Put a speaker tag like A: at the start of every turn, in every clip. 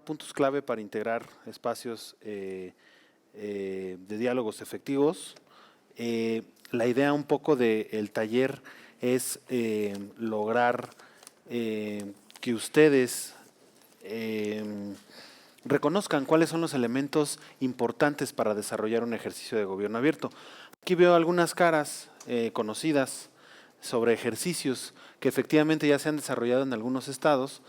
A: Puntos clave para integrar espacios de diálogos efectivos. La idea un poco del taller es lograr que ustedes reconozcan cuáles son los elementos importantes para desarrollar un ejercicio de gobierno abierto. Aquí veo algunas caras conocidas sobre ejercicios que efectivamente ya se han desarrollado en algunos estados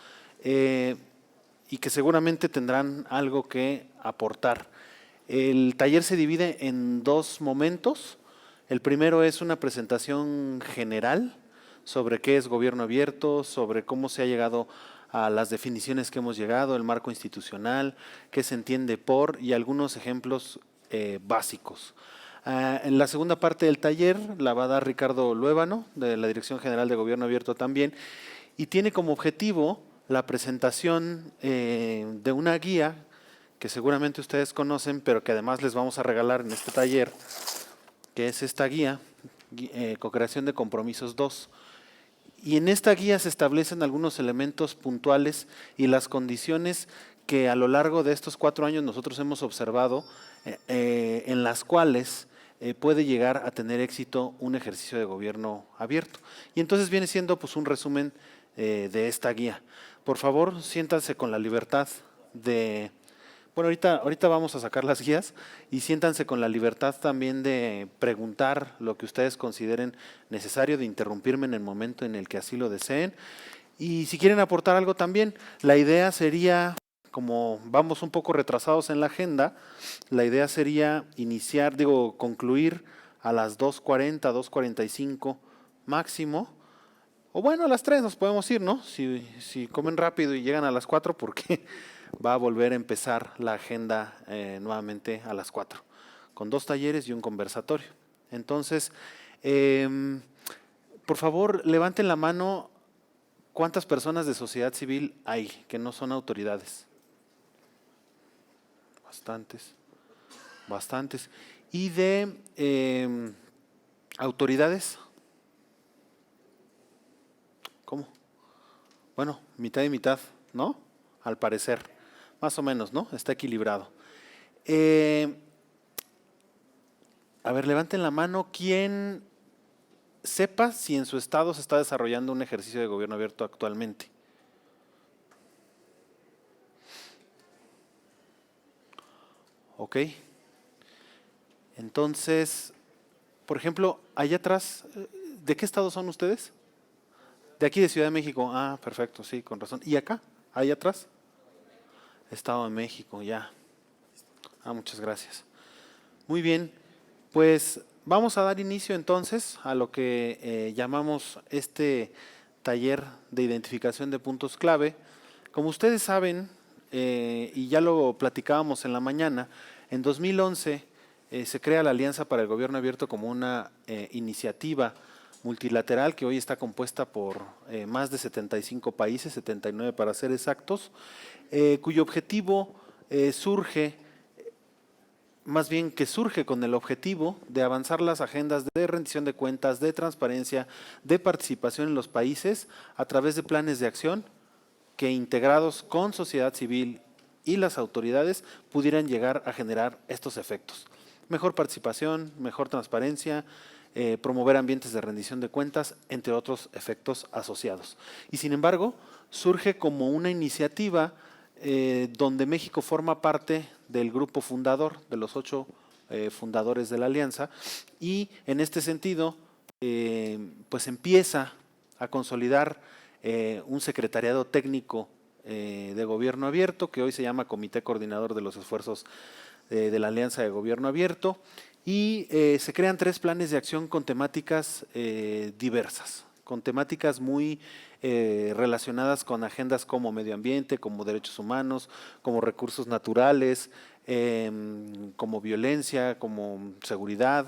A: y que seguramente tendrán algo que aportar. El taller se divide en dos momentos. El primero es una presentación general sobre qué es gobierno abierto, sobre cómo se ha llegado a las definiciones que hemos llegado, el marco institucional, qué se entiende por y algunos ejemplos básicos. En la segunda parte del taller la va a dar Ricardo Luébano, de la Dirección General de Gobierno Abierto también, y tiene como objetivo la presentación de una guía que seguramente ustedes conocen, pero que además les vamos a regalar en este taller, que es esta guía, Co-creación de Compromisos 2. Y en esta guía se establecen algunos elementos puntuales y las condiciones que a lo largo de estos 4 años nosotros hemos observado en las cuales puede llegar a tener éxito un ejercicio de gobierno abierto. Y entonces viene siendo pues un resumen de esta guía. Por favor, siéntanse con la libertad de… Bueno, ahorita vamos a sacar las guías y siéntanse con la libertad también de preguntar lo que ustedes consideren necesario, de interrumpirme en el momento en el que así lo deseen. Y si quieren aportar algo también, la idea sería, como vamos un poco retrasados en la agenda, la idea sería concluir a las 2:40, 2:45 máximo. O bueno, a las 3 nos podemos ir, ¿no? Si comen rápido y llegan a las 4, porque va a volver a empezar la agenda nuevamente a las 4, con 2 talleres y un conversatorio. Entonces, por favor, levanten la mano cuántas personas de sociedad civil hay que no son autoridades. Bastantes. ¿Y de autoridades? ¿Cómo? Bueno, mitad y mitad, ¿no? Al parecer, más o menos, ¿no? Está equilibrado. A ver, levanten la mano quien sepa si en su estado se está desarrollando un ejercicio de gobierno abierto actualmente. Ok. Entonces, por ejemplo, allá atrás, ¿de qué estado son ustedes? De aquí de Ciudad de México. Ah, perfecto, sí, con razón. ¿Y acá? ¿Allá atrás? Estado de México, ya. Ah, muchas gracias. Muy bien, pues vamos a dar inicio entonces a lo que llamamos este taller de identificación de puntos clave. Como ustedes saben, y ya lo platicábamos en la mañana, en 2011 se crea la Alianza para el Gobierno Abierto como una iniciativa multilateral que hoy está compuesta por más de 75 países, 79 para ser exactos, cuyo objetivo surge con el objetivo de avanzar las agendas de rendición de cuentas, de transparencia, de participación en los países a través de planes de acción que integrados con sociedad civil y las autoridades pudieran llegar a generar estos efectos. Mejor participación, mejor transparencia, promover ambientes de rendición de cuentas, entre otros efectos asociados. Y sin embargo, surge como una iniciativa donde México forma parte del grupo fundador, de los 8 fundadores de la Alianza, y en este sentido, pues empieza a consolidar un secretariado técnico de gobierno abierto, que hoy se llama Comité Coordinador de los Esfuerzos de la Alianza de Gobierno Abierto, y se crean 3 planes de acción con temáticas diversas, con temáticas muy relacionadas con agendas como medio ambiente, como derechos humanos, como recursos naturales, como violencia, como seguridad,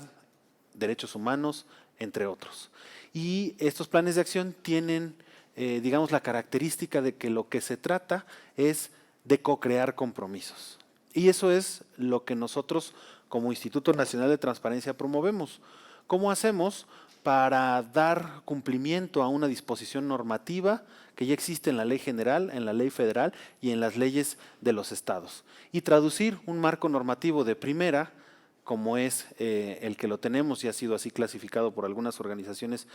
A: derechos humanos, entre otros. Y estos planes de acción tienen, digamos, la característica de que lo que se trata es de co-crear compromisos. Y eso es lo que nosotros como Instituto Nacional de Transparencia promovemos. ¿Cómo hacemos? para dar cumplimiento a una disposición normativa que ya existe en la ley general, en la ley federal y en las leyes de los estados. Y traducir un marco normativo de primera, como es el que lo tenemos y ha sido así clasificado por algunas organizaciones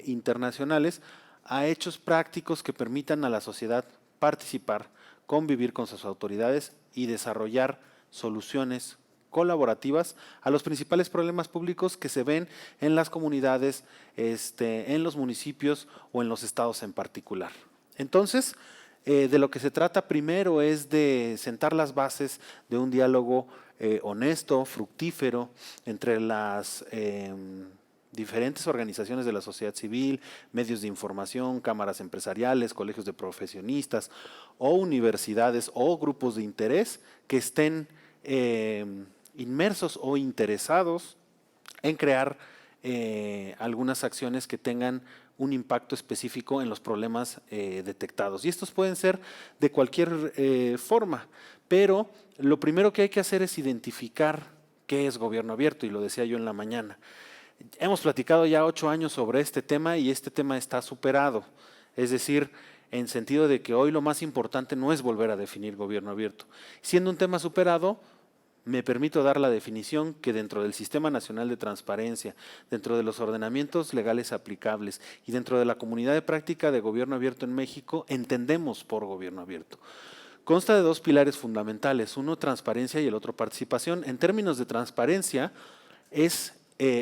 A: internacionales, a hechos prácticos que permitan a la sociedad participar, convivir con sus autoridades y desarrollar soluciones colaborativas a los principales problemas públicos que se ven en las comunidades, en los municipios o en los estados en particular. Entonces, de lo que se trata primero es de sentar las bases de un diálogo honesto, fructífero, entre las diferentes organizaciones de la sociedad civil, medios de información, cámaras empresariales, colegios de profesionistas o universidades o grupos de interés que estén inmersos o interesados en crear algunas acciones que tengan un impacto específico en los problemas detectados. Y estos pueden ser de cualquier forma, pero lo primero que hay que hacer es identificar qué es gobierno abierto, y lo decía yo en la mañana. Hemos platicado ya 8 años sobre este tema y este tema está superado. Es decir, en sentido de que hoy lo más importante no es volver a definir gobierno abierto. Siendo un tema superado, me permito dar la definición que dentro del Sistema Nacional de Transparencia, dentro de los ordenamientos legales aplicables y dentro de la comunidad de práctica de gobierno abierto en México, entendemos por gobierno abierto. Consta de 2 pilares fundamentales, uno transparencia y el otro participación. En términos de transparencia, es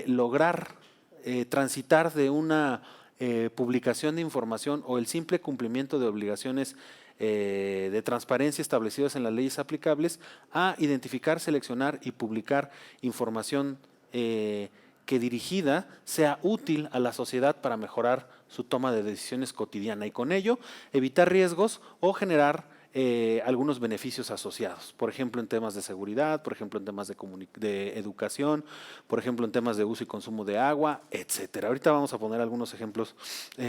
A: lograr transitar de una publicación de información o el simple cumplimiento de obligaciones de transparencia establecidas en las leyes aplicables a identificar, seleccionar y publicar información que dirigida sea útil a la sociedad para mejorar su toma de decisiones cotidiana y con ello evitar riesgos o generar algunos beneficios asociados, por ejemplo en temas de seguridad, por ejemplo en temas de educación, por ejemplo en temas de uso y consumo de agua, etcétera. Ahorita vamos a poner algunos ejemplos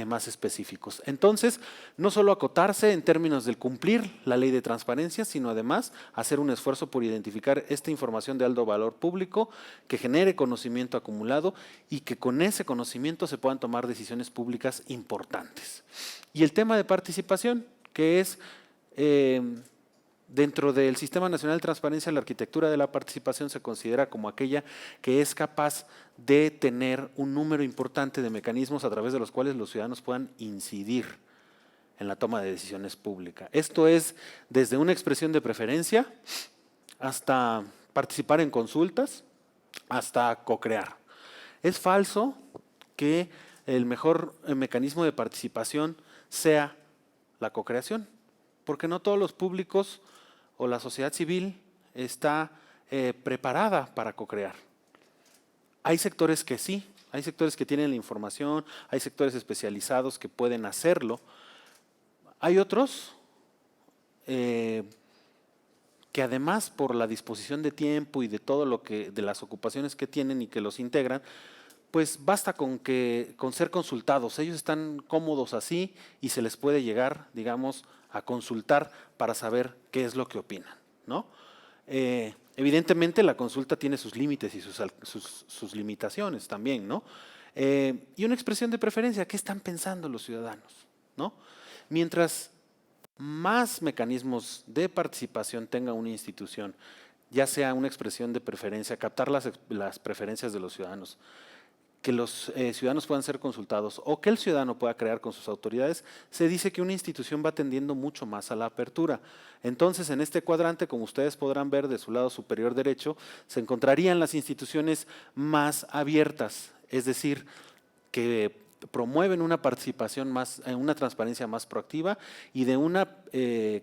A: más específicos. Entonces, no solo acotarse en términos del cumplir la ley de transparencia, sino además hacer un esfuerzo por identificar esta información de alto valor público que genere conocimiento acumulado y que con ese conocimiento se puedan tomar decisiones públicas importantes. Y el tema de participación, que es dentro del Sistema Nacional de Transparencia, la arquitectura de la participación se considera como aquella que es capaz de tener un número importante de mecanismos a través de los cuales los ciudadanos puedan incidir en la toma de decisiones públicas. Esto es desde una expresión de preferencia hasta participar en consultas, hasta co-crear. Es falso que el mejor mecanismo de participación sea la co-creación, porque no todos los públicos o la sociedad civil está preparada para co-crear. Hay sectores que sí, hay sectores que tienen la información, hay sectores especializados que pueden hacerlo. Hay otros que además por la disposición de tiempo y de todo lo que, de las ocupaciones que tienen y que los integran, pues basta con ser consultados. Ellos están cómodos así y se les puede llegar, digamos, a consultar para saber qué es lo que opinan, ¿no? Evidentemente la consulta tiene sus límites y sus limitaciones también, ¿no? Y una expresión de preferencia, ¿qué están pensando los ciudadanos, ¿no? Mientras más mecanismos de participación tenga una institución, ya sea una expresión de preferencia, captar las preferencias de los ciudadanos, que los ciudadanos puedan ser consultados o que el ciudadano pueda crear con sus autoridades, se dice que una institución va tendiendo mucho más a la apertura. Entonces, en este cuadrante, como ustedes podrán ver de su lado superior derecho, se encontrarían las instituciones más abiertas, es decir, que promueven una participación más, una transparencia más proactiva y de una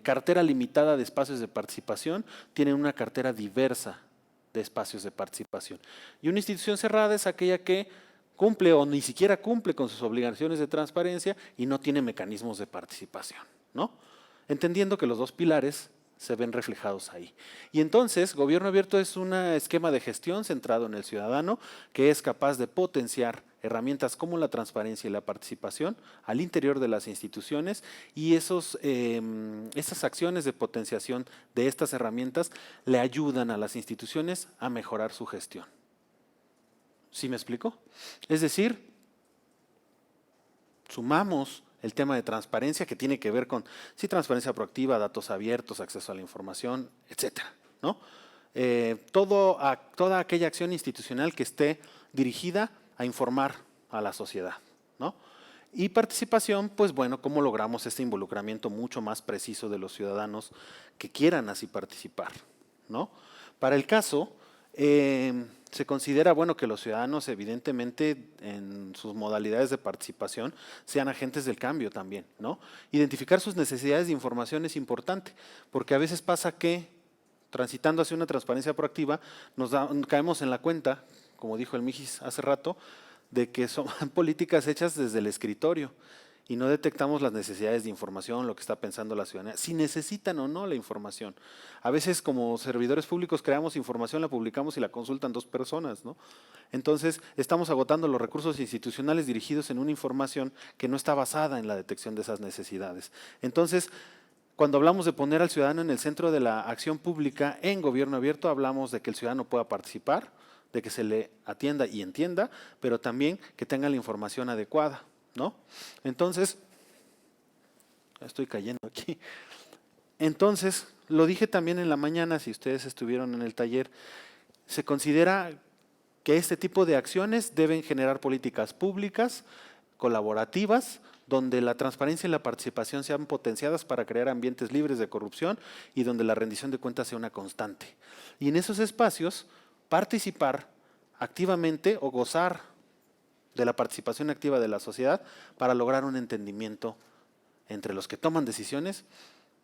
A: cartera limitada de espacios de participación, tienen una cartera diversa de espacios de participación. Y una institución cerrada es aquella que cumple o ni siquiera cumple con sus obligaciones de transparencia y no tiene mecanismos de participación, ¿no? Entendiendo que los 2 pilares se ven reflejados ahí. Y entonces, gobierno abierto es un esquema de gestión centrado en el ciudadano que es capaz de potenciar herramientas como la transparencia y la participación al interior de las instituciones y esas acciones de potenciación de estas herramientas le ayudan a las instituciones a mejorar su gestión. ¿Sí me explico? Es decir, sumamos el tema de transparencia, que tiene que ver con sí, transparencia proactiva, datos abiertos, acceso a la información, etcétera, ¿no? Toda aquella acción institucional que esté dirigida a informar a la sociedad, ¿no? Y participación, pues bueno, cómo logramos este involucramiento mucho más preciso de los ciudadanos que quieran así participar, ¿no? Para el caso, se considera bueno que los ciudadanos evidentemente en sus modalidades de participación sean agentes del cambio también, ¿no? Identificar sus necesidades de información es importante, porque a veces pasa que transitando hacia una transparencia proactiva caemos en la cuenta, como dijo el Mijis hace rato, de que son políticas hechas desde el escritorio y no detectamos las necesidades de información, lo que está pensando la ciudadanía, si necesitan o no la información. A veces como servidores públicos creamos información, la publicamos y la consultan 2 personas, ¿no? Entonces estamos agotando los recursos institucionales dirigidos en una información que no está basada en la detección de esas necesidades. Entonces, cuando hablamos de poner al ciudadano en el centro de la acción pública en gobierno abierto, hablamos de que el ciudadano pueda participar, de que se le atienda y entienda, pero también que tenga la información adecuada, ¿no? Entonces, estoy cayendo aquí. Entonces, lo dije también en la mañana, si ustedes estuvieron en el taller, se considera que este tipo de acciones deben generar políticas públicas, colaborativas, donde la transparencia y la participación sean potenciadas para crear ambientes libres de corrupción y donde la rendición de cuentas sea una constante. Y en esos espacios, participar activamente o gozar de la participación activa de la sociedad para lograr un entendimiento entre los que toman decisiones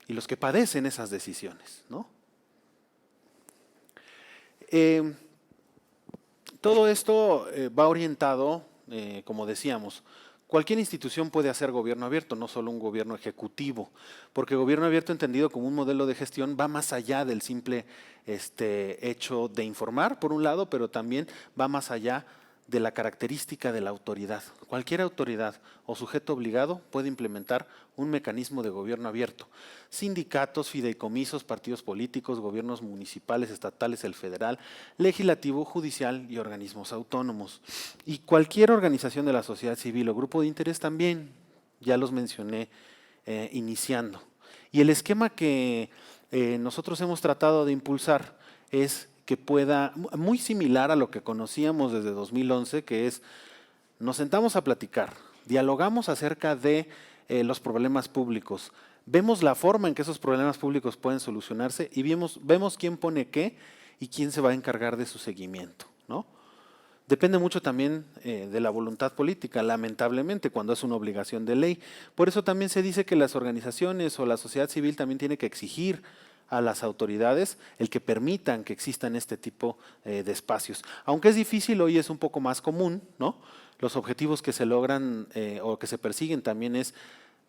A: y los que padecen esas decisiones, ¿no? Todo esto va orientado, como decíamos, cualquier institución puede hacer gobierno abierto, no solo un gobierno ejecutivo, porque gobierno abierto entendido como un modelo de gestión va más allá del simple hecho de informar, por un lado, pero también va más allá de la característica de la autoridad. Cualquier autoridad o sujeto obligado puede implementar un mecanismo de gobierno abierto. Sindicatos, fideicomisos, partidos políticos, gobiernos municipales, estatales, el federal, legislativo, judicial y organismos autónomos. Y cualquier organización de la sociedad civil o grupo de interés también, ya los mencioné iniciando. Y el esquema que nosotros hemos tratado de impulsar es que pueda, muy similar a lo que conocíamos desde 2011, que es, nos sentamos a platicar, dialogamos acerca de los problemas públicos, vemos la forma en que esos problemas públicos pueden solucionarse y vemos quién pone qué y quién se va a encargar de su seguimiento, ¿no? Depende mucho también de la voluntad política, lamentablemente, cuando es una obligación de ley. Por eso también se dice que las organizaciones o la sociedad civil también tiene que exigir a las autoridades el que permitan que existan este tipo de espacios. Aunque es difícil, hoy es un poco más común, ¿no? Los objetivos que se logran o que se persiguen también es,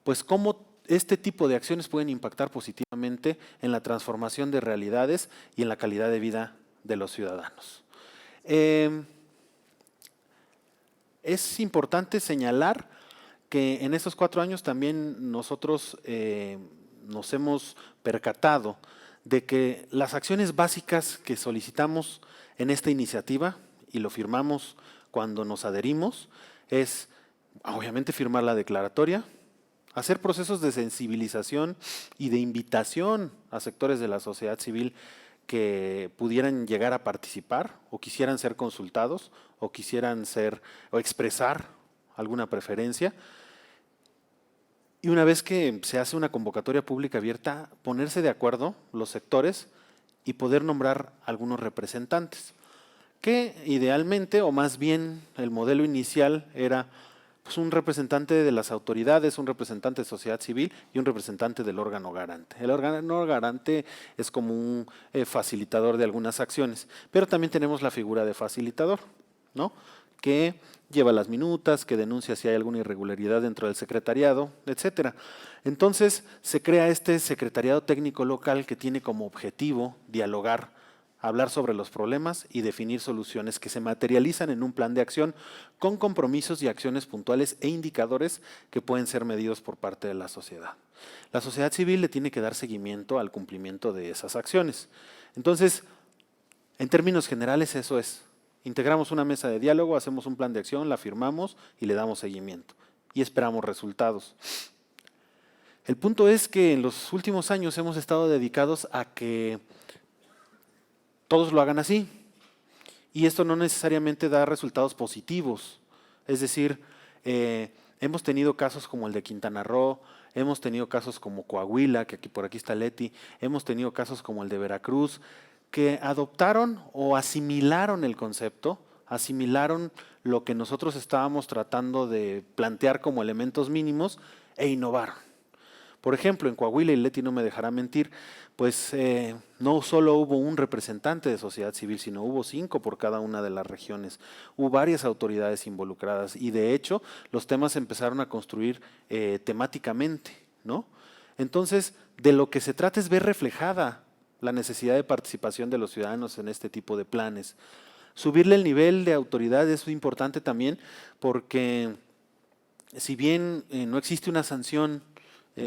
A: pues, cómo este tipo de acciones pueden impactar positivamente en la transformación de realidades y en la calidad de vida de los ciudadanos. Es importante señalar que en estos 4 años también nosotros nos hemos percatado de que las acciones básicas que solicitamos en esta iniciativa, y lo firmamos cuando nos adherimos, es obviamente firmar la declaratoria, hacer procesos de sensibilización y de invitación a sectores de la sociedad civil que pudieran llegar a participar o quisieran ser consultados o quisieran o expresar alguna preferencia. Y una vez que se hace una convocatoria pública abierta, ponerse de acuerdo los sectores y poder nombrar algunos representantes, que idealmente, o más bien el modelo inicial era pues, un representante de las autoridades, un representante de sociedad civil y un representante del órgano garante. El órgano garante es como un facilitador de algunas acciones, pero también tenemos la figura de facilitador, ¿no? Que lleva las minutas, que denuncia si hay alguna irregularidad dentro del secretariado, etcétera. Entonces se crea este secretariado técnico local que tiene como objetivo dialogar, hablar sobre los problemas y definir soluciones que se materializan en un plan de acción con compromisos y acciones puntuales e indicadores que pueden ser medidos por parte de la sociedad. La sociedad civil le tiene que dar seguimiento al cumplimiento de esas acciones. Entonces, en términos generales, eso es. Integramos una mesa de diálogo, hacemos un plan de acción, la firmamos y le damos seguimiento. y esperamos resultados. El punto es que en los últimos años hemos estado dedicados a que todos lo hagan así, y esto no necesariamente da resultados positivos. Es decir, hemos tenido casos como el de Quintana Roo, hemos tenido casos como Coahuila, que por aquí está Leti, hemos tenido casos como el de Veracruz, que adoptaron o asimilaron el concepto, asimilaron lo que nosotros estábamos tratando de plantear como elementos mínimos e innovaron. Por ejemplo, en Coahuila, y Leti no me dejará mentir, pues no solo hubo un representante de sociedad civil, sino hubo 5 por cada una de las regiones. Hubo varias autoridades involucradas y de hecho los temas se empezaron a construir temáticamente, ¿no? Entonces, de lo que se trata es ver reflejada la necesidad de participación de los ciudadanos en este tipo de planes. Subirle el nivel de autoridad es importante también porque si bien no existe una sanción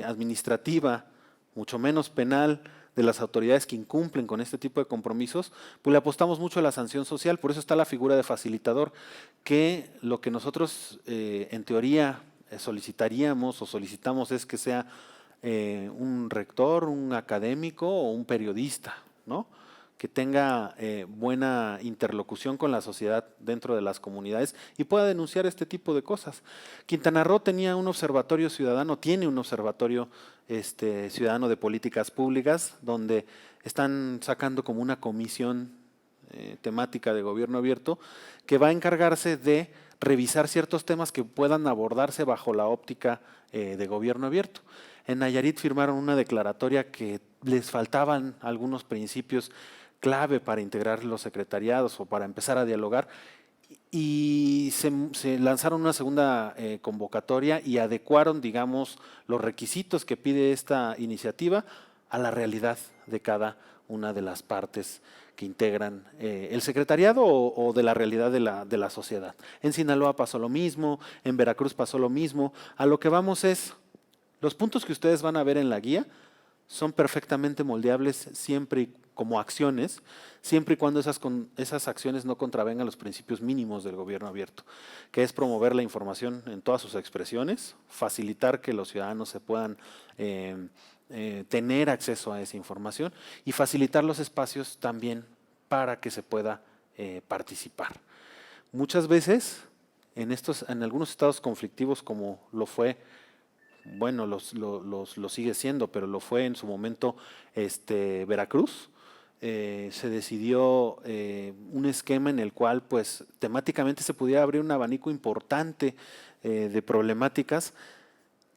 A: administrativa, mucho menos penal, de las autoridades que incumplen con este tipo de compromisos, pues le apostamos mucho a la sanción social. Por eso está la figura de facilitador, que lo que nosotros en teoría solicitaríamos o solicitamos es que sea un rector, un académico o un periodista, ¿no? Que tenga buena interlocución con la sociedad dentro de las comunidades y pueda denunciar este tipo de cosas. Quintana Roo tenía un observatorio ciudadano, tiene un observatorio ciudadano de políticas públicas, donde están sacando como una comisión temática de gobierno abierto que va a encargarse de revisar ciertos temas que puedan abordarse bajo la óptica de gobierno abierto. En Nayarit firmaron una declaratoria que les faltaban algunos principios clave para integrar los secretariados o para empezar a dialogar, y se lanzaron una segunda convocatoria y adecuaron, digamos, los requisitos que pide esta iniciativa a la realidad de cada una de las partes que integran el secretariado o de la realidad de la sociedad. En Sinaloa pasó lo mismo, en Veracruz pasó lo mismo. A lo que vamos es, los puntos que ustedes van a ver en la guía son perfectamente moldeables siempre y como acciones, siempre y cuando esas acciones no contravengan los principios mínimos del gobierno abierto, que es promover la información en todas sus expresiones, facilitar que los ciudadanos se puedan tener acceso a esa información y facilitar los espacios también para que se pueda participar. Muchas veces en algunos estados conflictivos, como lo fue, bueno, lo sigue siendo, pero lo fue en su momento Veracruz, se decidió un esquema en el cual pues temáticamente se pudiera abrir un abanico importante de problemáticas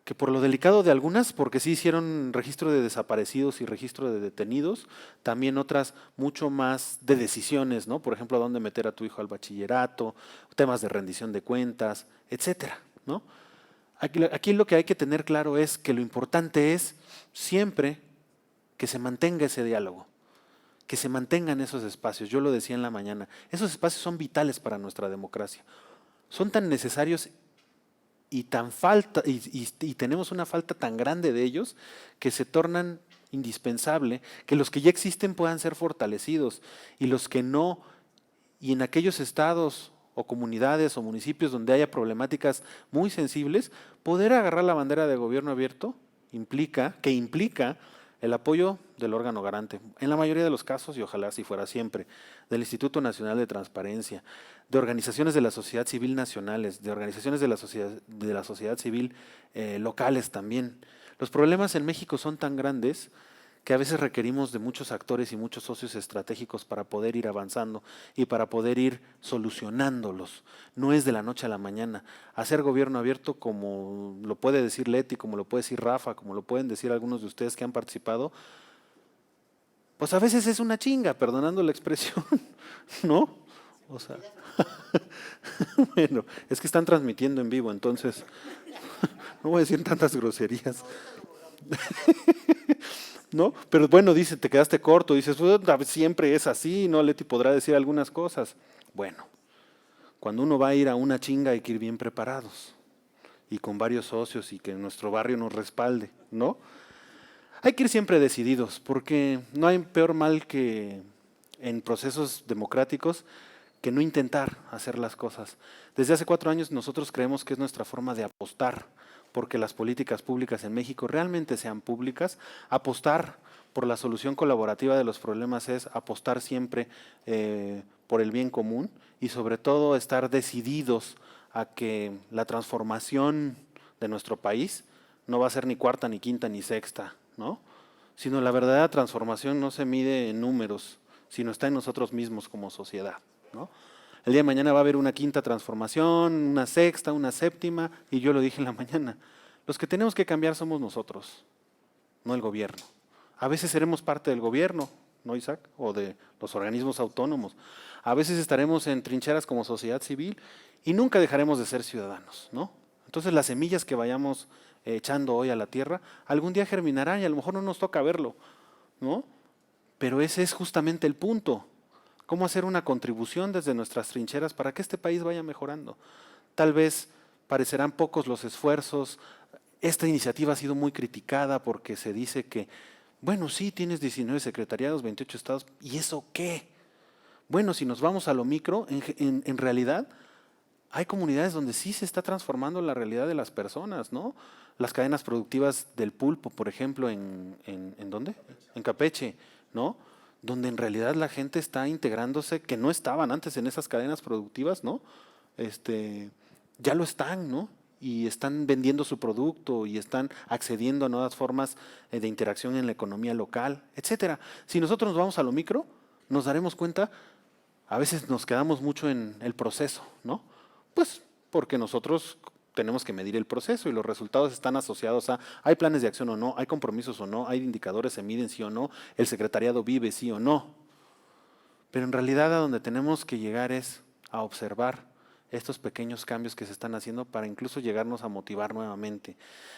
A: que, por lo delicado de algunas, porque sí hicieron registro de desaparecidos y registro de detenidos, también otras mucho más de decisiones, ¿no? Por ejemplo, a dónde meter a tu hijo al bachillerato, temas de rendición de cuentas, etcétera, ¿no? Aquí lo que hay que tener claro es que lo importante es siempre que se mantenga ese diálogo, que se mantengan esos espacios. Yo lo decía en la mañana, esos espacios son vitales para nuestra democracia. Son tan necesarios y tenemos una falta tan grande de ellos que se tornan indispensable que los que ya existen puedan ser fortalecidos y los que no, y en aquellos estados o comunidades o municipios donde haya problemáticas muy sensibles, poder agarrar la bandera de gobierno abierto implica el apoyo del órgano garante, en la mayoría de los casos, y ojalá así fuera siempre, del Instituto Nacional de Transparencia, de organizaciones de la sociedad civil nacionales, de organizaciones de la sociedad civil locales también. Los problemas en México son tan grandes que a veces requerimos de muchos actores y muchos socios estratégicos para poder ir avanzando y para poder ir solucionándolos. No es de la noche a la mañana. Hacer gobierno abierto, como lo puede decir Leti, como lo puede decir Rafa, como lo pueden decir algunos de ustedes que han participado, pues a veces es una chinga, perdonando la expresión, ¿no? O sea, bueno, es que están transmitiendo en vivo, entonces no voy a decir tantas groserías. ¿No? Pero bueno, dice, te quedaste corto, dices, pues, siempre es así, ¿no? Leti podrá decir algunas cosas. Bueno, cuando uno va a ir a una chinga hay que ir bien preparados y con varios socios y que nuestro barrio nos respalde, ¿no? Hay que ir siempre decididos, porque no hay peor mal que en procesos democráticos que no intentar hacer las cosas. Desde hace 4 años nosotros creemos que es nuestra forma de apostar porque las políticas públicas en México realmente sean públicas. Apostar por la solución colaborativa de los problemas es apostar siempre por el bien común y sobre todo estar decididos a que la transformación de nuestro país no va a ser ni cuarta, ni quinta, ni sexta, ¿no? Sino la verdadera transformación no se mide en números, sino está en nosotros mismos como sociedad, ¿no? El día de mañana va a haber una quinta transformación, una sexta, una séptima, y yo lo dije en la mañana. Los que tenemos que cambiar somos nosotros, no el gobierno. A veces seremos parte del gobierno, ¿no, Isaac? O de los organismos autónomos. A veces estaremos en trincheras como sociedad civil y nunca dejaremos de ser ciudadanos, ¿no? Entonces las semillas que vayamos echando hoy a la tierra, algún día germinarán y a lo mejor no nos toca verlo, ¿no? Pero ese es justamente el punto. ¿Cómo hacer una contribución desde nuestras trincheras para que este país vaya mejorando? Tal vez parecerán pocos los esfuerzos. Esta iniciativa ha sido muy criticada porque se dice que, bueno, sí, tienes 19 secretariados, 28 estados, ¿y eso qué? Bueno, si nos vamos a lo micro, en realidad hay comunidades donde sí se está transformando la realidad de las personas, ¿no? Las cadenas productivas del pulpo, por ejemplo, ¿en dónde? En Campeche, ¿no? Donde en realidad la gente está integrándose, que no estaban antes en esas cadenas productivas, ¿no? Ya lo están, ¿no? Y están vendiendo su producto y están accediendo a nuevas formas de interacción en la economía local, etcétera. Si nosotros nos vamos a lo micro, nos daremos cuenta, a veces nos quedamos mucho en el proceso, ¿no? Pues porque nosotros tenemos que medir el proceso y los resultados están asociados a, hay planes de acción o no, hay compromisos o no, hay indicadores, se miden sí o no, el secretariado vive sí o no. Pero en realidad a donde tenemos que llegar es a observar estos pequeños cambios que se están haciendo para incluso llegarnos a motivar nuevamente.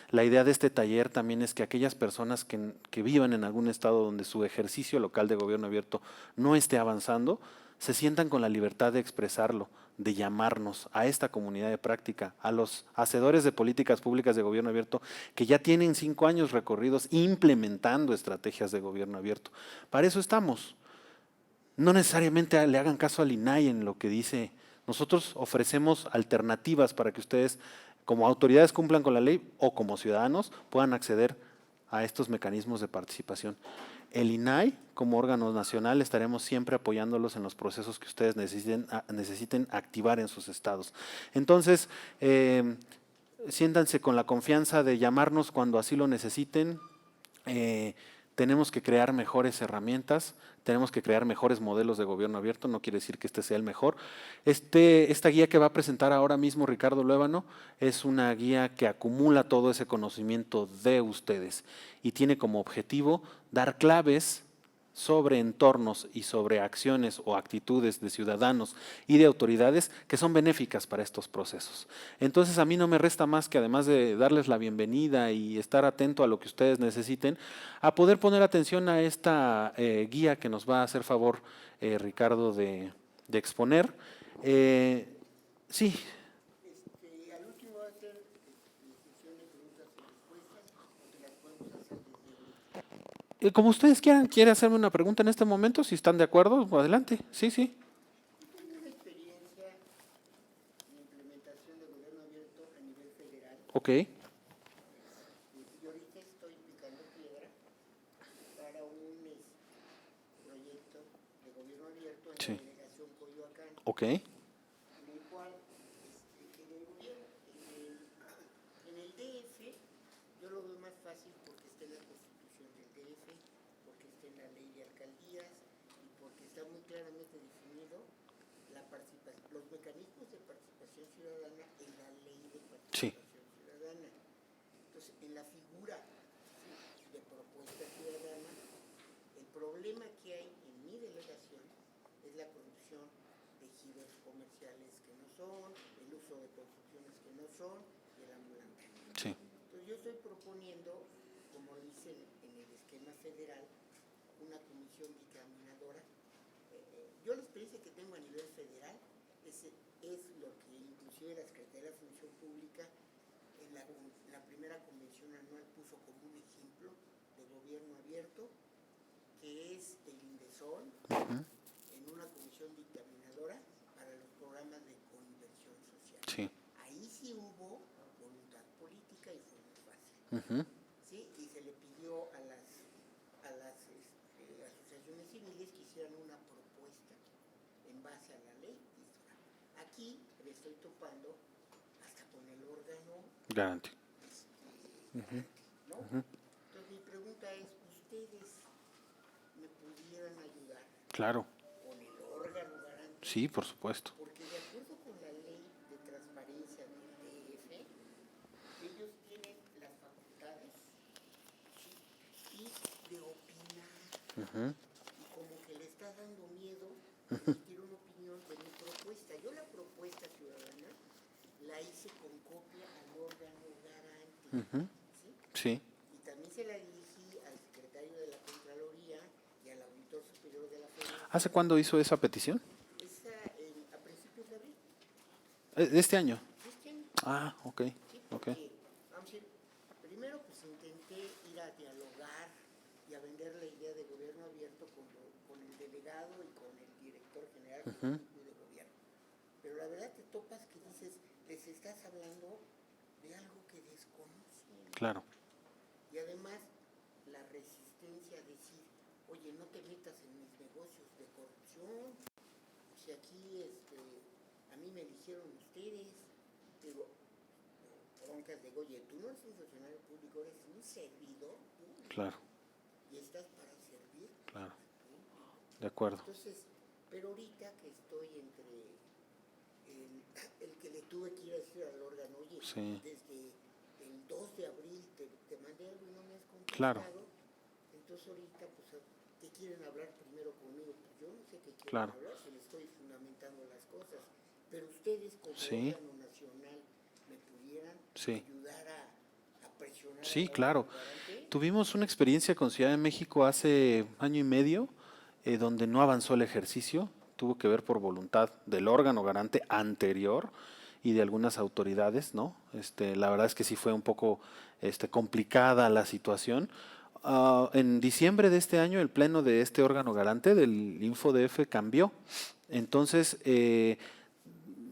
A: La idea de este taller también es que aquellas personas que vivan en algún estado donde su ejercicio local de gobierno abierto no esté avanzando, se sientan con la libertad de expresarlo, de llamarnos a esta comunidad de práctica, a los hacedores de políticas públicas de gobierno abierto que ya tienen 5 años recorridos implementando estrategias de gobierno abierto. Para eso estamos. No necesariamente le hagan caso al INAI en lo que dice. Nosotros ofrecemos alternativas para que ustedes, como autoridades, cumplan con la ley o como ciudadanos puedan acceder a estos mecanismos de participación. El INAI, como órgano nacional, estaremos siempre apoyándolos en los procesos que ustedes necesiten activar en sus estados. Entonces, siéntanse con la confianza de llamarnos cuando así lo necesiten. Tenemos que crear mejores herramientas, tenemos que crear mejores modelos de gobierno abierto, no quiere decir que este sea el mejor. Esta guía que va a presentar ahora mismo Ricardo Luébano es una guía que acumula todo ese conocimiento de ustedes y tiene como objetivo dar claves sobre entornos y sobre acciones o actitudes de ciudadanos y de autoridades que son benéficas para estos procesos. Entonces a mí no me resta más que, además de darles la bienvenida y estar atento a lo que ustedes necesiten, a poder poner atención a esta guía que nos va a hacer favor Ricardo de exponer. Sí.
B: Al último va a ser sesión de preguntas y respuestas, o te las podemos hacer desde ahorita.
A: Como ustedes quieran, ¿quiere hacerme una pregunta en este momento? Si están de acuerdo, adelante. Sí, sí.
B: Yo tengo una experiencia en implementación de gobierno abierto a nivel federal.
A: Ok.
B: Y ahorita estoy picando piedra para un proyecto de gobierno abierto en
A: Sí.
B: la delegación Coyoacán.
A: Ok.
B: En el cual, en el gobierno, en el DF, yo lo veo más fácil porque está en la Constitución del DF, porque está en la ley de alcaldías y porque está muy claramente definido la participación, los mecanismos de participación ciudadana en la ley de
A: Sí.
B: participación ciudadana. Entonces, en la figura de propuesta ciudadana, el problema que hay en mi delegación es la corrupción de ejidos comerciales que no son, el uso de construcciones que no son y el ambulante.
A: Sí.
B: Entonces yo estoy proponiendo, como dice en el esquema federal, una comisión dictaminadora. Yo la experiencia que tengo a nivel federal es lo que inclusive la Secretaría de la Función Pública en la primera convención anual puso como un ejemplo de gobierno abierto, que es el INDESOL, en una comisión dictaminadora ¿sí? Y se le pidió a las asociaciones civiles que hicieran una propuesta en base a la ley. Aquí me estoy topando hasta con el órgano
A: Garante.
B: ¿no? Entonces mi pregunta es, ¿ustedes me pudieran ayudar
A: Claro.
B: con el órgano garante?
A: Sí, por supuesto.
B: Porque de acuerdo con la ley de transparencia del DF, ellos tienen las facultades, ¿sí? Y de opinar. Y como que le está dando miedo emitir una opinión de mi propuesta. Yo la propuesta ciudadana la hice con copia al órgano garante.
A: Sí.
B: Y también se la dirigí al secretario de la Contraloría y al auditor superior de la Federación.
A: ¿Hace cuándo hizo esa petición?
B: A principios de abril.
A: ¿De este año?
B: Este año.
A: Ah, ok.
B: Sí,
A: Ok.
B: porque, vamos a decir, primero pues intenté ir a dialogar y a vender la idea de gobierno abierto con el delegado y con el director general de gobierno. Pero la verdad te topas que dices, les estás hablando de algo que desconocen.
A: Claro.
B: Y además, la resistencia a decir, oye, no te metas en mis negocios de corrupción, si aquí a mí me eligieron ustedes, digo, broncas de, oye, tú no eres un funcionario público, eres un servidor público.
A: Claro.
B: Y estás para servir.
A: Claro. De acuerdo.
B: Entonces, pero ahorita que estoy entre el que le tuve que ir a decir al órgano, oye,
A: Sí.
B: desde el 2 de abril te mandé algo y no me has contestado.
A: Claro.
B: Entonces ahorita, pues, ¿qué quieren hablar primero conmigo? Pues yo no sé qué quieren
A: Claro.
B: hablar, se les estoy fundamentando las cosas. Pero ustedes como
A: Sí.
B: órgano nacional me pudieran
A: Sí.
B: ayudar a presionar.
A: Sí,
B: al
A: claro.
B: órgano garante.
A: Tuvimos una experiencia con Ciudad de México hace año y medio, donde no avanzó el ejercicio. Tuvo que ver por voluntad del órgano garante anterior y de algunas autoridades, ¿no? La verdad es que sí fue un poco complicada la situación. En diciembre de este año, el pleno de este órgano garante del InfoDF cambió. Entonces,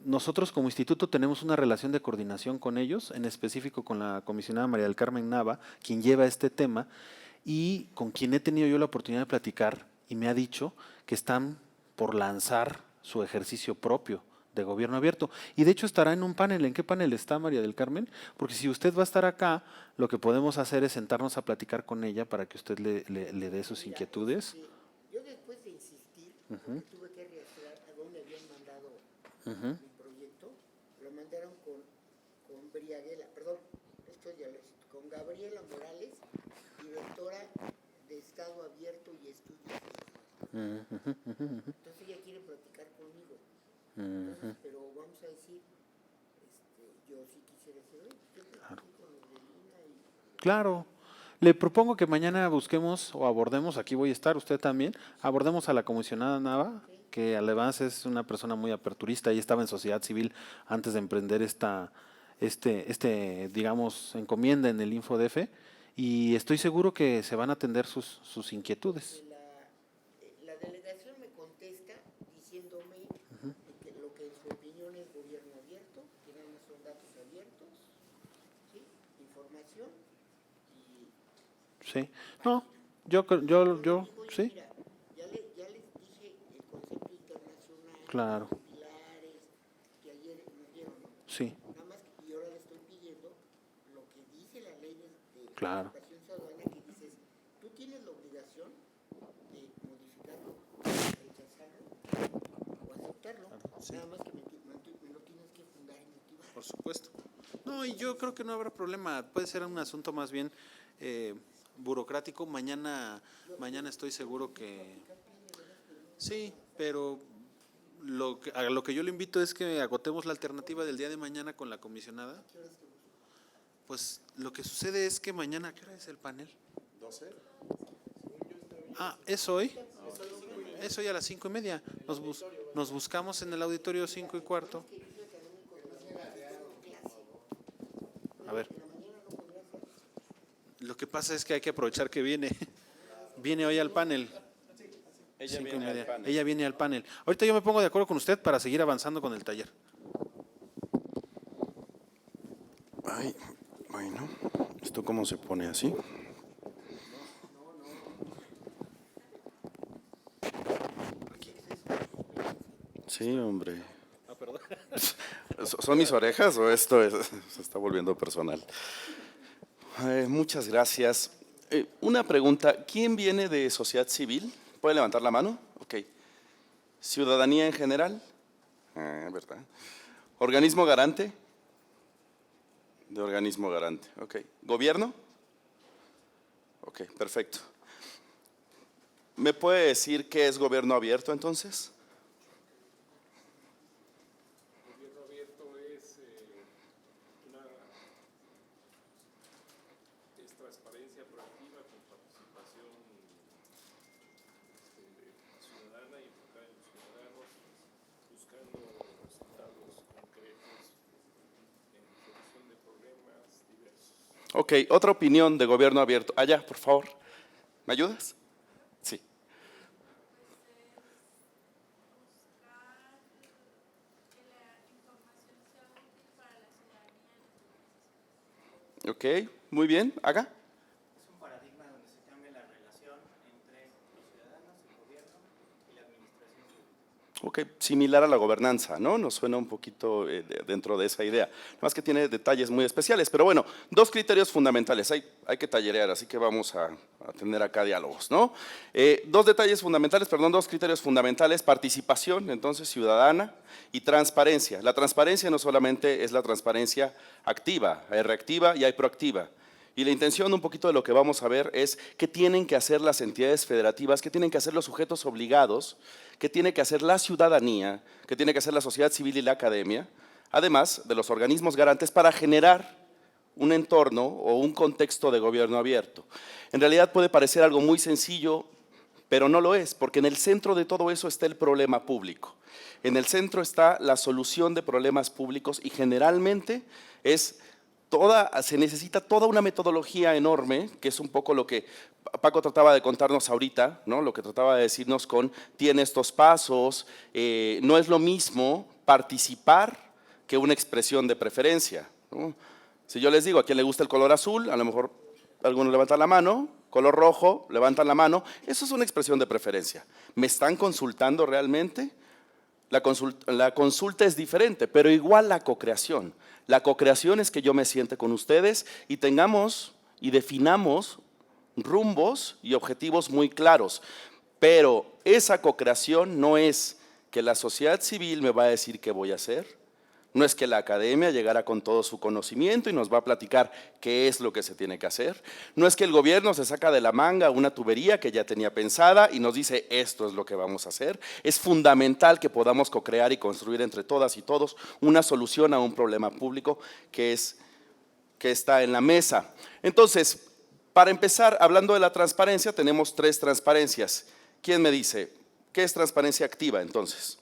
A: nosotros como instituto tenemos una relación de coordinación con ellos, en específico con la comisionada María del Carmen Nava, quien lleva este tema, y con quien he tenido yo la oportunidad de platicar, y me ha dicho que están por lanzar su ejercicio propio de gobierno abierto. Y de hecho estará en un panel. ¿En qué panel está María del Carmen? Porque si usted va a estar acá, lo que podemos hacer es sentarnos a platicar con ella para que usted le dé sus
B: Mira,
A: inquietudes.
B: yo después de insistir, porque tuve que registrar a dónde habían mandado mi proyecto, lo mandaron con Briaguela, perdón, esto ya lo con Gabriela Morales, directora de Estado Abierto y Estudios. Entonces ella quiere platicar conmigo. Entonces, pero vamos a decir, yo sí quisiera decir, oye, yo platiqué con los de Lina y...
A: Claro. Le propongo que mañana busquemos o abordemos, aquí voy a estar, usted también, abordemos a la comisionada Nava, que además es una persona muy aperturista y estaba en sociedad civil antes de emprender digamos, encomienda en el InfoDF, y estoy seguro que se van a atender sus inquietudes.
B: La delegación me contesta diciéndome que lo que en su opinión es gobierno abierto, que nada más son datos abiertos, ¿sí? Información y...
A: Sí. No, yo sí.
B: Mira, ya les dije el concepto internacional,
A: Claro.
B: los pilares, que ayer nos dieron.
A: Sí.
B: Nada más que y ahora le estoy pidiendo lo que dice la ley de
A: Claro.
B: participación ciudadana, que dices, tú tienes la obligación de modificarlo, rechazarlo o aceptarlo.
A: Sí.
B: Nada más que me lo tienes que fundar y motivar.
A: Por supuesto. No, y yo creo que no habrá problema. Puede ser un asunto más bien burocrático. Mañana estoy seguro que... Sí, pero a lo que yo le invito es que agotemos la alternativa del día de mañana con la comisionada. Pues lo que sucede es que mañana, ¿qué hora es el panel?
C: 12.
A: Ah, ¿es hoy? Es hoy a las 5:30. Nos buscamos en el auditorio 5:15. A ver. Lo que pasa es que hay que aprovechar que viene. Viene hoy al panel.
C: Ella
A: 5:30.
C: viene al panel.
A: Ella viene al panel. Ahorita yo me pongo de acuerdo con usted para seguir avanzando con el taller.
C: Ay, bueno, ¿Esto cómo se pone así? Sí, hombre. ¿Son mis orejas o se está volviendo personal? Muchas gracias. Una pregunta, ¿quién viene de sociedad civil? ¿Puede levantar la mano? Ok. ¿Ciudadanía en general? ¿Verdad? ¿Organismo garante? De organismo garante, ok. ¿Gobierno? Ok, perfecto. ¿Me puede decir qué es gobierno abierto entonces?
D: Gobierno abierto es transparencia proactiva con participación ciudadana y enfocada en los ciudadanos, buscando resultados concretos en solución de problemas diversos.
C: Ok, otra opinión de gobierno abierto. Allá, por favor. ¿Me ayudas? Sí. Ok, muy bien. ¿Haga?
E: Es un paradigma donde se cambia la relación entre los ciudadanos, el gobierno y la administración pública.
C: Ok, similar a la gobernanza, ¿no? Nos suena un poquito dentro de esa idea. Nada más que tiene detalles muy especiales, pero bueno, dos criterios fundamentales. Hay que tallerear, así que vamos a tener acá diálogos, ¿no? Dos criterios fundamentales, participación, entonces, ciudadana, y transparencia. La transparencia no solamente es la transparencia activa, hay reactiva y hay proactiva. Y la intención un poquito de lo que vamos a ver es qué tienen que hacer las entidades federativas, qué tienen que hacer los sujetos obligados, qué tiene que hacer la ciudadanía, qué tiene que hacer la sociedad civil y la academia, además de los organismos garantes para generar un entorno o un contexto de gobierno abierto. En realidad puede parecer algo muy sencillo, pero no lo es, porque en el centro de todo eso está el problema público. En el centro está la solución de problemas públicos y generalmente se necesita toda una metodología enorme, que es un poco lo que Paco trataba de contarnos ahorita, ¿no? Lo que trataba de decirnos tiene estos pasos, no es lo mismo participar que una expresión de preferencia, ¿no? Si yo les digo a quién le gusta el color azul, a lo mejor algunos levantan la mano, color rojo, levantan la mano, eso es una expresión de preferencia. ¿Me están consultando realmente? La consulta es diferente, pero igual la cocreación. La cocreación es que yo me siente con ustedes y tengamos y definamos rumbos y objetivos muy claros. Pero esa cocreación no es que la sociedad civil me va a decir qué voy a hacer, no es que la academia llegara con todo su conocimiento y nos va a platicar qué es lo que se tiene que hacer. No es que el gobierno se saca de la manga una tubería que ya tenía pensada y nos dice esto es lo que vamos a hacer. Es fundamental que podamos co-crear y construir entre todas y todos una solución a un problema público que está en la mesa. Entonces, para empezar, hablando de la transparencia, tenemos 3 transparencias. ¿Quién me dice? ¿Qué es transparencia activa entonces?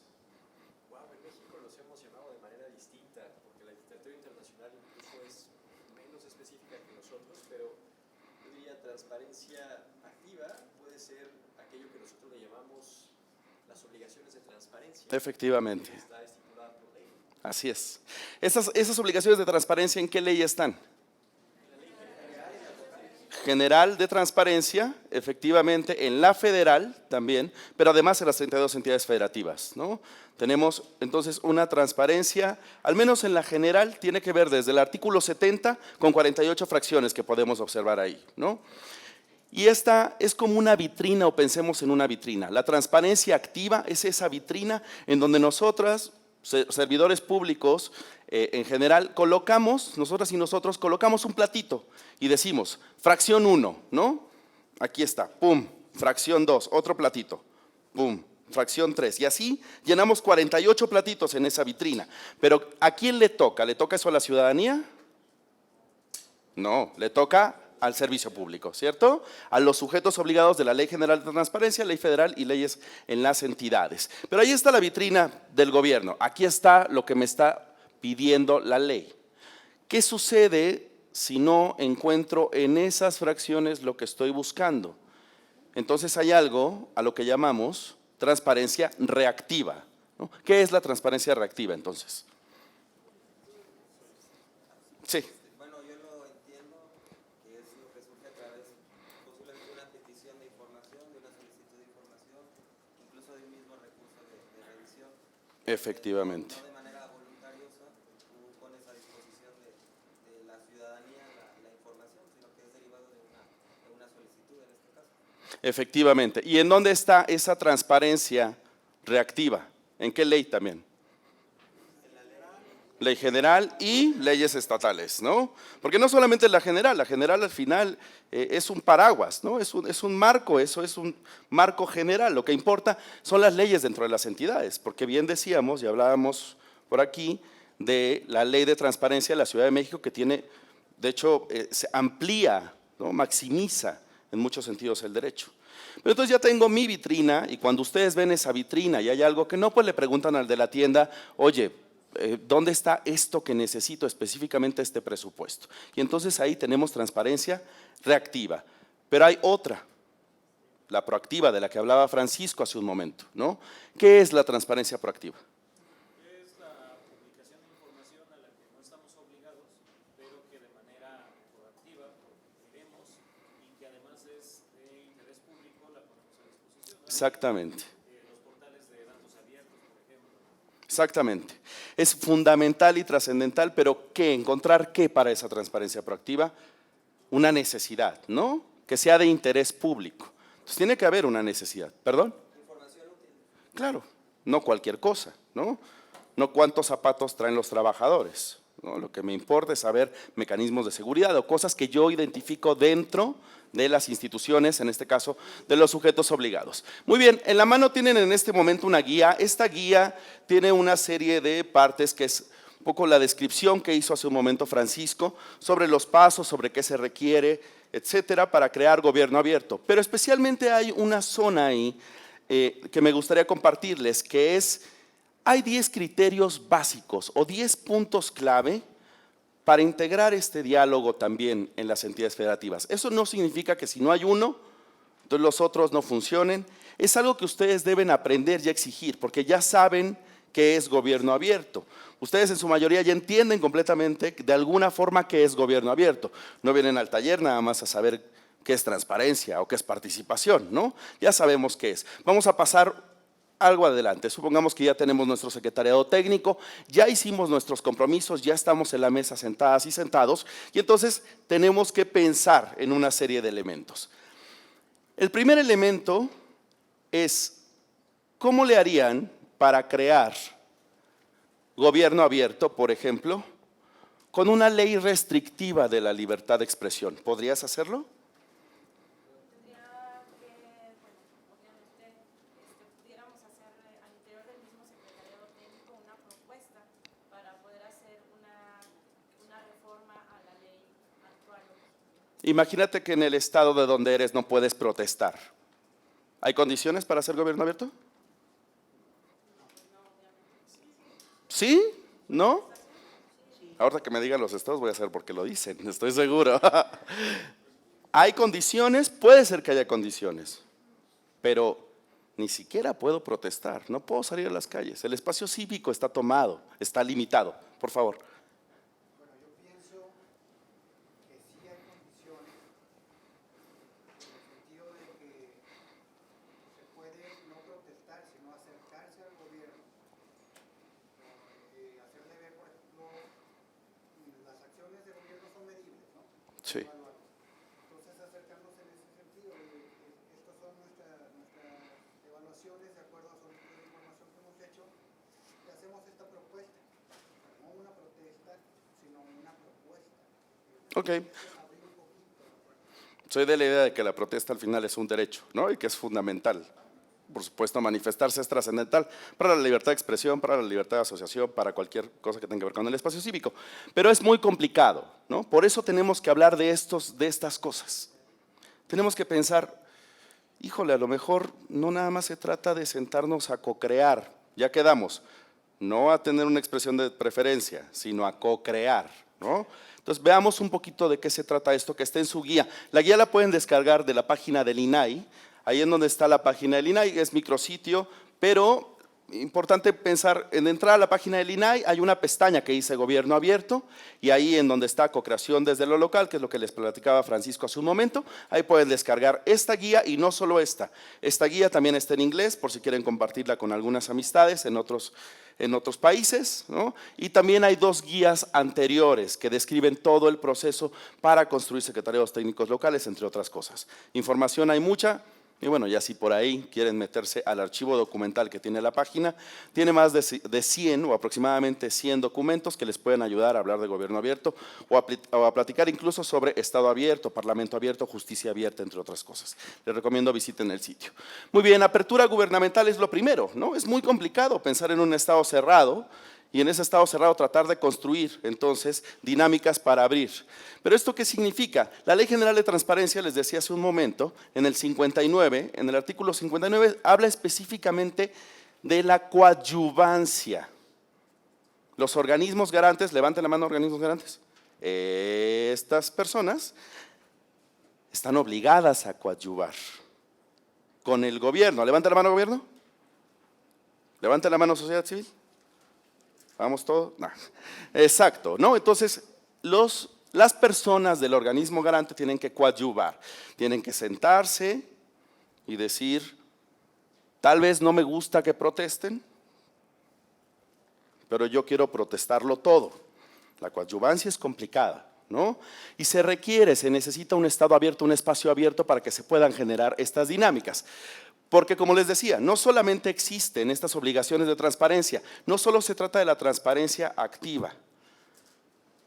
F: Transparencia activa puede ser aquello que nosotros le llamamos las obligaciones de transparencia.
C: Efectivamente.
F: Que está estipulada por ley.
C: Así es. Esas obligaciones de transparencia, ¿en qué ley están? General de transparencia, efectivamente, en la federal también, pero además en las 32 entidades federativas, ¿no? Tenemos entonces una transparencia, al menos en la general, tiene que ver desde el artículo 70 con 48 fracciones que podemos observar ahí, ¿no? Y esta es como una vitrina, o pensemos en una vitrina. La transparencia activa es esa vitrina en donde nosotras, servidores públicos, en general, nosotras y nosotros colocamos un platito y decimos, fracción 1, ¿no? Aquí está, pum, fracción 2, otro platito, pum, fracción 3. Y así llenamos 48 platitos en esa vitrina. Pero ¿a quién le toca? ¿Le toca eso a la ciudadanía? No, le toca al servicio público, ¿cierto? A los sujetos obligados de la Ley General de Transparencia, Ley Federal y leyes en las entidades. Pero ahí está la vitrina del gobierno. Aquí está lo que me está pidiendo la ley. ¿Qué sucede si no encuentro en esas fracciones lo que estoy buscando? Entonces hay algo a lo que llamamos transparencia reactiva, ¿no? ¿Qué es la transparencia reactiva entonces? Sí.
E: Bueno, yo lo entiendo que
C: Efectivamente.
E: No de manera voluntariosa, tú pones a disposición de la ciudadanía la información, sino que es derivado de una solicitud en este caso.
C: Efectivamente. ¿Y en dónde está esa transparencia reactiva? ¿En qué ley también? Ley general y leyes estatales, ¿no? Porque no solamente la general al final es un paraguas, ¿no? Es un marco, eso es un marco general. Lo que importa son las leyes dentro de las entidades, porque bien decíamos y hablábamos por aquí de la ley de transparencia de la Ciudad de México que tiene, de hecho, se amplía, ¿no? Maximiza en muchos sentidos el derecho. Pero entonces ya tengo mi vitrina y cuando ustedes ven esa vitrina y hay algo que no, pues le preguntan al de la tienda, oye, ¿dónde está esto que necesito específicamente este presupuesto? Y entonces ahí tenemos transparencia reactiva. Pero hay otra, la proactiva de la que hablaba Francisco hace un momento, ¿no? ¿Qué es la transparencia proactiva?
D: Es la publicación de información a la que no estamos obligados, pero que de manera proactiva queremos y que además es de interés público la ponemos a disposición.
C: Exactamente.
D: Los portales de datos abiertos, por ejemplo.
C: Exactamente. Es fundamental y trascendental, pero ¿qué? ¿Encontrar qué para esa transparencia proactiva? Una necesidad, ¿no? Que sea de interés público. Entonces tiene que haber una necesidad. ¿Perdón?
E: Información útil.
C: Claro, no cualquier cosa, ¿no? No cuántos zapatos traen los trabajadores, ¿no? Lo que me importa es saber mecanismos de seguridad o cosas que yo identifico dentro de las instituciones, en este caso, de los sujetos obligados. Muy bien, en la mano tienen en este momento una guía. Esta guía tiene una serie de partes que es un poco la descripción que hizo hace un momento Francisco sobre los pasos, sobre qué se requiere, etcétera, para crear gobierno abierto. Pero especialmente hay una zona ahí que me gustaría compartirles, que es, hay 10 criterios básicos o 10 puntos clave para integrar este diálogo también en las entidades federativas. Eso no significa que si no hay uno, entonces los otros no funcionen. Es algo que ustedes deben aprender y exigir, porque ya saben qué es gobierno abierto. Ustedes en su mayoría ya entienden completamente de alguna forma qué es gobierno abierto. No vienen al taller nada más a saber qué es transparencia o qué es participación, ¿no? Ya sabemos qué es. Vamos a pasar algo adelante. Supongamos que ya tenemos nuestro secretariado técnico, ya hicimos nuestros compromisos, ya estamos en la mesa sentadas y sentados, y entonces tenemos que pensar en una serie de elementos. El primer elemento es, ¿cómo le harían para crear gobierno abierto, por ejemplo, con una ley restrictiva de la libertad de expresión? ¿Podrías hacerlo?
G: Pudiéramos hacer al interior del mismo secretariado técnico una propuesta para poder hacer una reforma a la ley actual.
C: Imagínate que en el estado de donde eres no puedes protestar. ¿Hay condiciones para hacer gobierno abierto? ¿Sí? ¿No? Ahora que me digan los estados voy a hacer porque lo dicen, estoy seguro. ¿Hay condiciones? Puede ser que haya condiciones, pero ni siquiera puedo protestar, no puedo salir a las calles. El espacio cívico está tomado, está limitado. Por favor.
B: Bueno, yo pienso que sí hay condiciones, en el sentido de que se puede no protestar, sino acercarse al gobierno, hacerle ver, por ejemplo, las acciones de gobierno son medibles, ¿no?
C: Sí.
B: Entonces, acercarnos en ese sentido, estas son nuestras evaluaciones de acuerdo a solicitudes de información que hemos hecho, y hacemos esta propuesta, no una protesta, sino una propuesta.
C: Ok. Soy de la idea de que la protesta al final es un derecho, ¿no? Y que es fundamental. Por supuesto, manifestarse es trascendental para la libertad de expresión, para la libertad de asociación, para cualquier cosa que tenga que ver con el espacio cívico. Pero es muy complicado, ¿no? Por eso tenemos que hablar de estas cosas. Tenemos que pensar, híjole, a lo mejor no nada más se trata de sentarnos a co-crear, ya quedamos, no a tener una expresión de preferencia, sino a co-crear, ¿no? Entonces veamos un poquito de qué se trata esto que está en su guía. La guía la pueden descargar de la página del INAI, ahí en donde está la página del INAI, es micrositio, pero importante pensar, en entrar a la página del INAI hay una pestaña que dice Gobierno Abierto, y ahí en donde está co-creación desde lo local, que es lo que les platicaba Francisco hace un momento, ahí pueden descargar esta guía y no solo esta guía también está en inglés, por si quieren compartirla con algunas amistades en otros en otros países, ¿no? Y también hay 2 guías anteriores que describen todo el proceso para construir secretariados técnicos locales, entre otras cosas. Información hay mucha. Y bueno, ya si por ahí quieren meterse al archivo documental que tiene la página, tiene más de 100 o aproximadamente 100 documentos que les pueden ayudar a hablar de gobierno abierto o a platicar incluso sobre Estado abierto, Parlamento abierto, justicia abierta, entre otras cosas. Les recomiendo visiten el sitio. Muy bien, apertura gubernamental es lo primero, ¿no? Es muy complicado pensar en un Estado cerrado y en ese Estado cerrado tratar de construir entonces dinámicas para abrir. ¿Pero esto qué significa? La Ley General de Transparencia, les decía hace un momento, en el 59, en el artículo 59, habla específicamente de la coadyuvancia. Los organismos garantes, levanten la mano, organismos garantes. Estas personas están obligadas a coadyuvar con el gobierno. ¿Levanta la mano, gobierno? ¿Levanta la mano, sociedad civil? ¿Vamos todos? No. Exacto, ¿no? Entonces, las personas del organismo garante tienen que coadyuvar, tienen que sentarse y decir, tal vez no me gusta que protesten, pero yo quiero protestarlo todo. La coadyuvancia es complicada, ¿no? Y se necesita un Estado abierto, un espacio abierto para que se puedan generar estas dinámicas. Porque como les decía, no solamente existen estas obligaciones de transparencia, no solo se trata de la transparencia activa.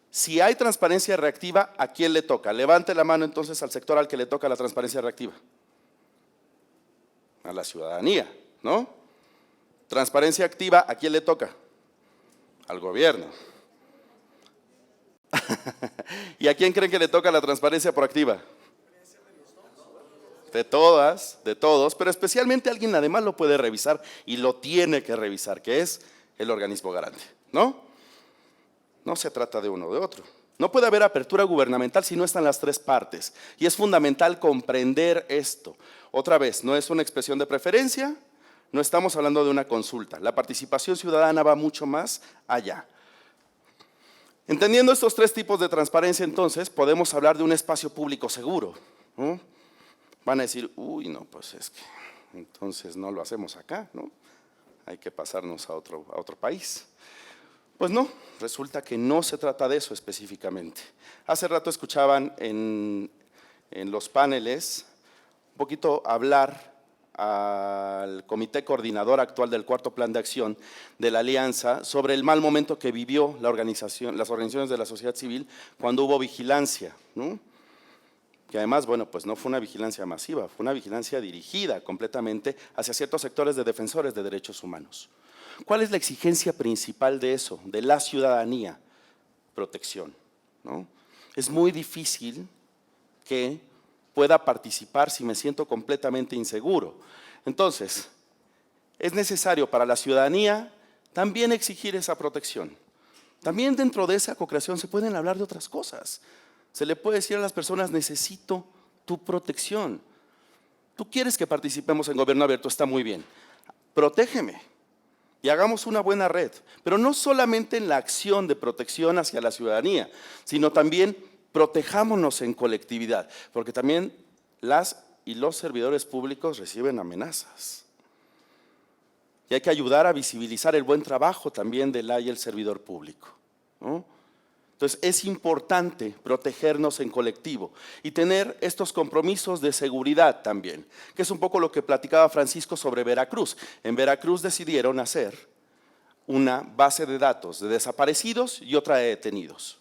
C: Si hay transparencia reactiva, ¿a quién le toca? Levante la mano entonces al sector al que le toca la transparencia reactiva. A la ciudadanía, ¿no? Transparencia activa, ¿a quién le toca? Al gobierno. ¿Y a quién creen que le toca la transparencia proactiva? De todas, de todos, pero especialmente alguien además lo puede revisar y lo tiene que revisar, que es el organismo garante, ¿no? No se trata de uno o de otro. No puede haber apertura gubernamental si no están las 3 partes y es fundamental comprender esto. Otra vez, no es una expresión de preferencia, no estamos hablando de una consulta. La participación ciudadana va mucho más allá. Entendiendo estos 3 tipos de transparencia, entonces, podemos hablar de un espacio público seguro, ¿no? Van a decir, uy, no, pues es que entonces no lo hacemos acá, ¿no? Hay que pasarnos a otro país. Pues no, resulta que no se trata de eso específicamente. Hace rato escuchaban en los paneles un poquito hablar al comité coordinador actual del 4º Plan de Acción de la Alianza sobre el mal momento que vivió las organizaciones de la sociedad civil cuando hubo vigilancia, ¿no? Que además, bueno, pues no fue una vigilancia masiva, fue una vigilancia dirigida completamente hacia ciertos sectores de defensores de derechos humanos. ¿Cuál es la exigencia principal de eso, de la ciudadanía? Protección, ¿no? Es muy difícil que pueda participar si me siento completamente inseguro. Entonces, es necesario para la ciudadanía también exigir esa protección. También dentro de esa co-creación se pueden hablar de otras cosas. Se le puede decir a las personas, necesito tu protección. Tú quieres que participemos en gobierno abierto, está muy bien. Protégeme y hagamos una buena red. Pero no solamente en la acción de protección hacia la ciudadanía, sino también protejámonos en colectividad, porque también las y los servidores públicos reciben amenazas. Y hay que ayudar a visibilizar el buen trabajo también de la y el servidor público, ¿no? Entonces es importante protegernos en colectivo y tener estos compromisos de seguridad también, que es un poco lo que platicaba Francisco sobre Veracruz. En Veracruz decidieron hacer una base de datos de desaparecidos y otra de detenidos.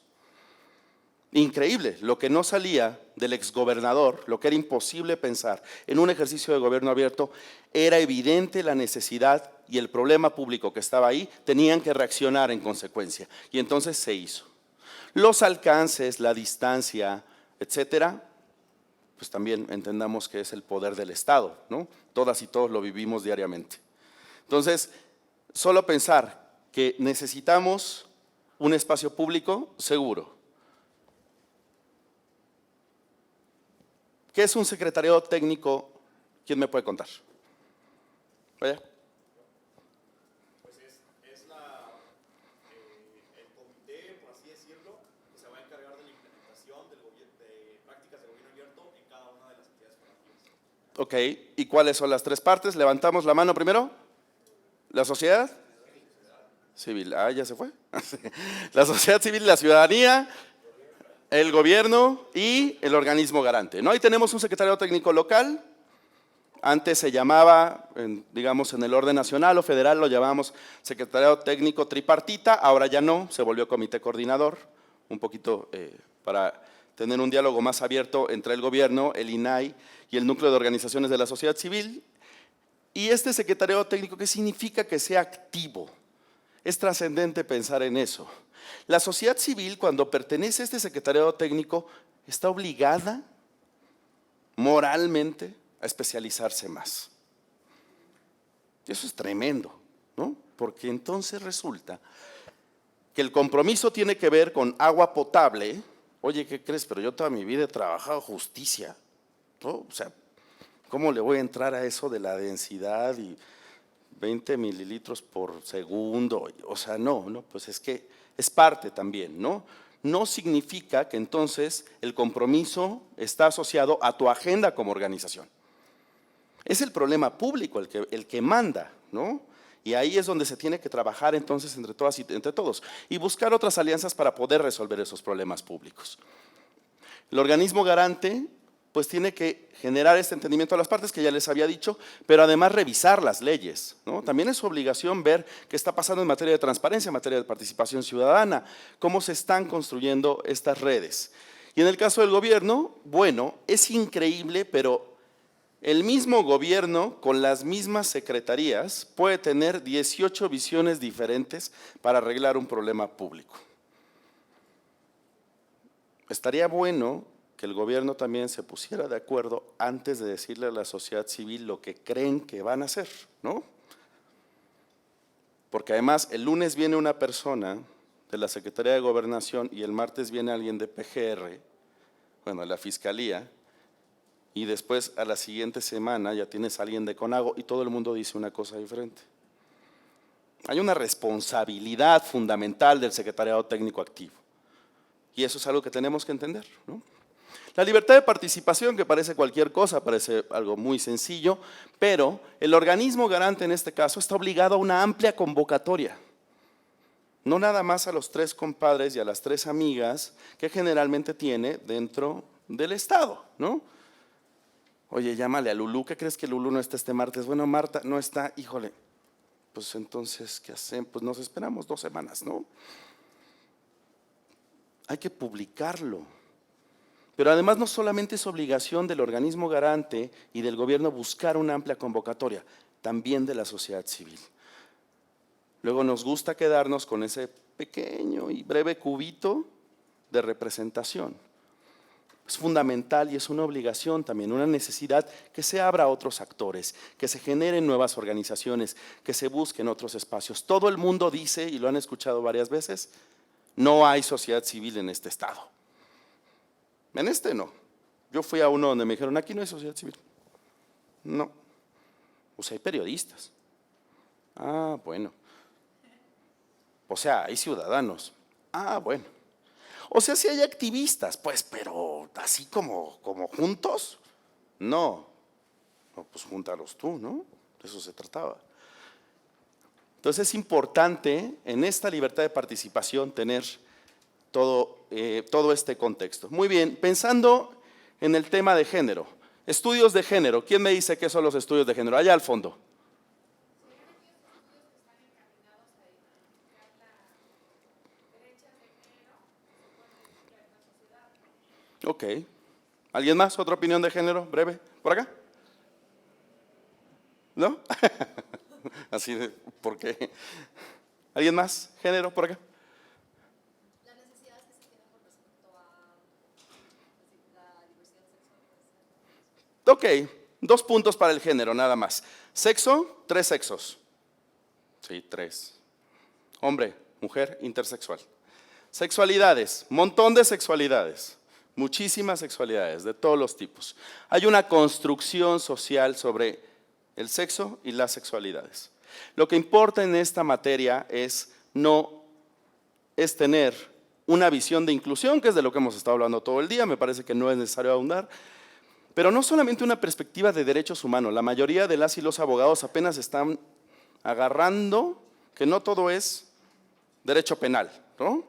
C: Increíble, lo que no salía del exgobernador, lo que era imposible pensar en un ejercicio de gobierno abierto, era evidente la necesidad y el problema público que estaba ahí, tenían que reaccionar en consecuencia y entonces se hizo. Los alcances, la distancia, etcétera, pues también entendamos que es el poder del Estado, ¿no? Todas y todos lo vivimos diariamente. Entonces, solo pensar que necesitamos un espacio público seguro. ¿Qué es un secretariado técnico? ¿Quién me puede contar? Vaya. Ok, ¿y cuáles son las 3 partes? Levantamos la mano primero. ¿La sociedad? civil. Ah, ya se fue. La sociedad civil, la ciudadanía, el gobierno y el organismo garante, ¿no? Ahí tenemos un secretariado técnico local. Antes se llamaba, digamos, en el orden nacional o federal lo llamábamos secretariado técnico tripartita, ahora ya no, se volvió comité coordinador, un poquito para tener un diálogo más abierto entre el gobierno, el INAI y el núcleo de organizaciones de la sociedad civil. Y este secretariado técnico, ¿qué significa? Que sea activo. Es trascendente pensar en eso. La sociedad civil, cuando pertenece a este secretariado técnico, está obligada moralmente a especializarse más. Y eso es tremendo, ¿no? Porque entonces resulta que el compromiso tiene que ver con agua potable. Oye, ¿qué crees? Pero yo toda mi vida he trabajado justicia, ¿no? O sea, ¿cómo le voy a entrar a eso de la densidad y 20 mililitros por segundo? O sea, no, pues es que es parte también, ¿no? No significa que entonces el compromiso está asociado a tu agenda como organización. Es el problema público el que manda, ¿no? Y ahí es donde se tiene que trabajar entonces entre todas y entre todos y buscar otras alianzas para poder resolver esos problemas públicos. El organismo garante pues tiene que generar este entendimiento a las partes que ya les había dicho, pero además revisar las leyes, ¿no? También es su obligación ver qué está pasando en materia de transparencia, en materia de participación ciudadana, cómo se están construyendo estas redes. Y en el caso del gobierno, bueno, es increíble, pero el mismo gobierno con las mismas secretarías puede tener 18 visiones diferentes para arreglar un problema público. Estaría bueno que el gobierno también se pusiera de acuerdo antes de decirle a la sociedad civil lo que creen que van a hacer, ¿no? Porque además el lunes viene una persona de la Secretaría de Gobernación y el martes viene alguien de PGR, bueno, de la Fiscalía, y después a la siguiente semana ya tienes a alguien de CONAGO y todo el mundo dice una cosa diferente. Hay una responsabilidad fundamental del secretariado técnico activo y eso es algo que tenemos que entender, ¿no? La libertad de participación, que parece cualquier cosa, parece algo muy sencillo, pero el organismo garante en este caso está obligado a una amplia convocatoria. No nada más a los 3 compadres y a las 3 amigas que generalmente tiene dentro del Estado, ¿no? Oye, llámale a Lulú, ¿qué crees que Lulú no está este martes? Bueno, Marta no está, híjole, pues entonces, ¿qué hacen? Pues nos esperamos 2 semanas, ¿no? Hay que publicarlo. Pero además no solamente es obligación del organismo garante y del gobierno buscar una amplia convocatoria, también de la sociedad civil. Luego nos gusta quedarnos con ese pequeño y breve cubito de representación. Es fundamental y es una obligación también, una necesidad que se abra a otros actores, que se generen nuevas organizaciones, que se busquen otros espacios. Todo el mundo dice, y lo han escuchado varias veces, no hay sociedad civil en este estado. En este no. Yo fui a uno donde me dijeron, aquí no hay sociedad civil. No. O sea, hay periodistas. Ah, bueno. O sea, hay ciudadanos. Ah, bueno. O sea, sí hay activistas, pues, pero así como juntos, no. No, pues júntalos tú, ¿no? De eso se trataba. Entonces es importante en esta libertad de participación tener todo este contexto. Muy bien, pensando en el tema de género, estudios de género. ¿Quién me dice qué son los estudios de género? Allá al fondo. Ok. ¿Alguien más? ¿Otra opinión de género? Breve. ¿Por acá? ¿No? Así de, ¿por qué? ¿Alguien más? ¿Género? ¿Por acá?
G: Las necesidades que se tienen con respecto a la diversidad sexual.
C: Ok, 2 puntos para el género, nada más. Sexo, 3 sexos. Sí, 3. Hombre, mujer, intersexual. Sexualidades, montón de sexualidades. Muchísimas sexualidades, de todos los tipos. Hay una construcción social sobre el sexo y las sexualidades. Lo que importa en esta materia es tener una visión de inclusión, que es de lo que hemos estado hablando todo el día, me parece que no es necesario ahondar, pero no solamente una perspectiva de derechos humanos. La mayoría de las y los abogados apenas están agarrando que no todo es derecho penal, ¿no?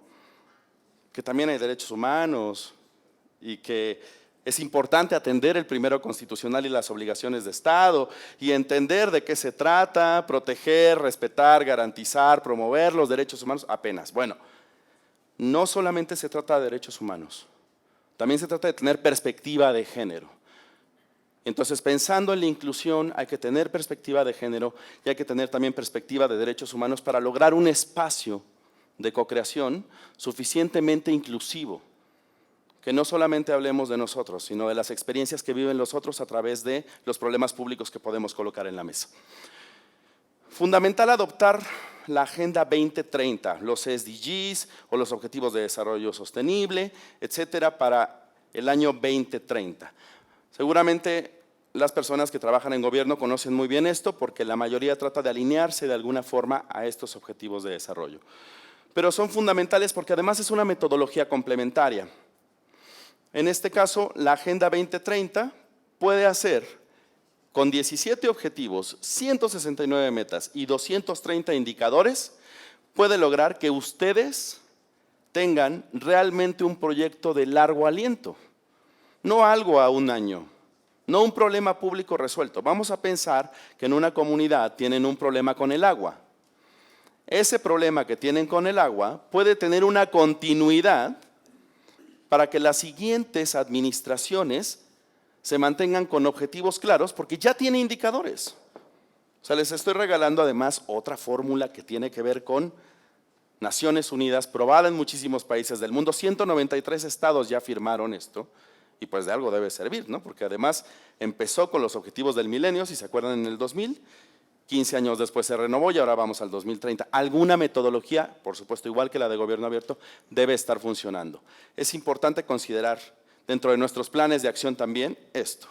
C: Que también hay derechos humanos y que es importante atender el primero constitucional y las obligaciones de Estado y entender de qué se trata, proteger, respetar, garantizar, promover los derechos humanos apenas. Bueno, no solamente se trata de derechos humanos, también se trata de tener perspectiva de género. Entonces, pensando en la inclusión, hay que tener perspectiva de género y hay que tener también perspectiva de derechos humanos para lograr un espacio de co-creación suficientemente inclusivo, que no solamente hablemos de nosotros, sino de las experiencias que viven los otros a través de los problemas públicos que podemos colocar en la mesa. Fundamental adoptar la Agenda 2030, los SDGs o los Objetivos de Desarrollo Sostenible, etcétera, para el año 2030. Seguramente las personas que trabajan en gobierno conocen muy bien esto porque la mayoría trata de alinearse de alguna forma a estos objetivos de desarrollo. Pero son fundamentales porque además es una metodología complementaria. En este caso, la Agenda 2030 puede hacer con 17 objetivos, 169 metas y 230 indicadores, puede lograr que ustedes tengan realmente un proyecto de largo aliento, no algo a un año, no un problema público resuelto. Vamos a pensar que en una comunidad tienen un problema con el agua. Ese problema que tienen con el agua puede tener una continuidad para que las siguientes administraciones se mantengan con objetivos claros porque ya tiene indicadores. O sea, les estoy regalando además otra fórmula que tiene que ver con Naciones Unidas, probada en muchísimos países del mundo. 193 estados ya firmaron esto y pues de algo debe servir, ¿no? Porque además empezó con los objetivos del milenio, si se acuerdan, en el 2000, 15 años después se renovó y ahora vamos al 2030. Alguna metodología, por supuesto igual que la de gobierno abierto, debe estar funcionando. Es importante considerar dentro de nuestros planes de acción también esto.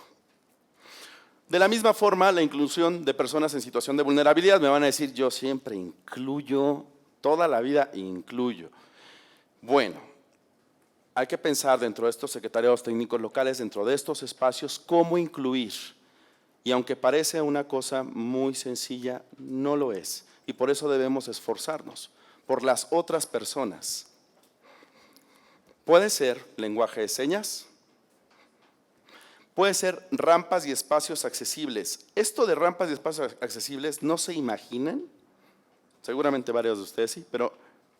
C: De la misma forma, la inclusión de personas en situación de vulnerabilidad, me van a decir, yo siempre incluyo, toda la vida incluyo. Bueno, hay que pensar dentro de estos secretariados técnicos locales, dentro de estos espacios, cómo incluir. Y aunque parece una cosa muy sencilla, no lo es. Y por eso debemos esforzarnos por las otras personas. Puede ser lenguaje de señas, puede ser rampas y espacios accesibles. Esto de rampas y espacios accesibles, ¿no se imaginan? Seguramente varios de ustedes sí, pero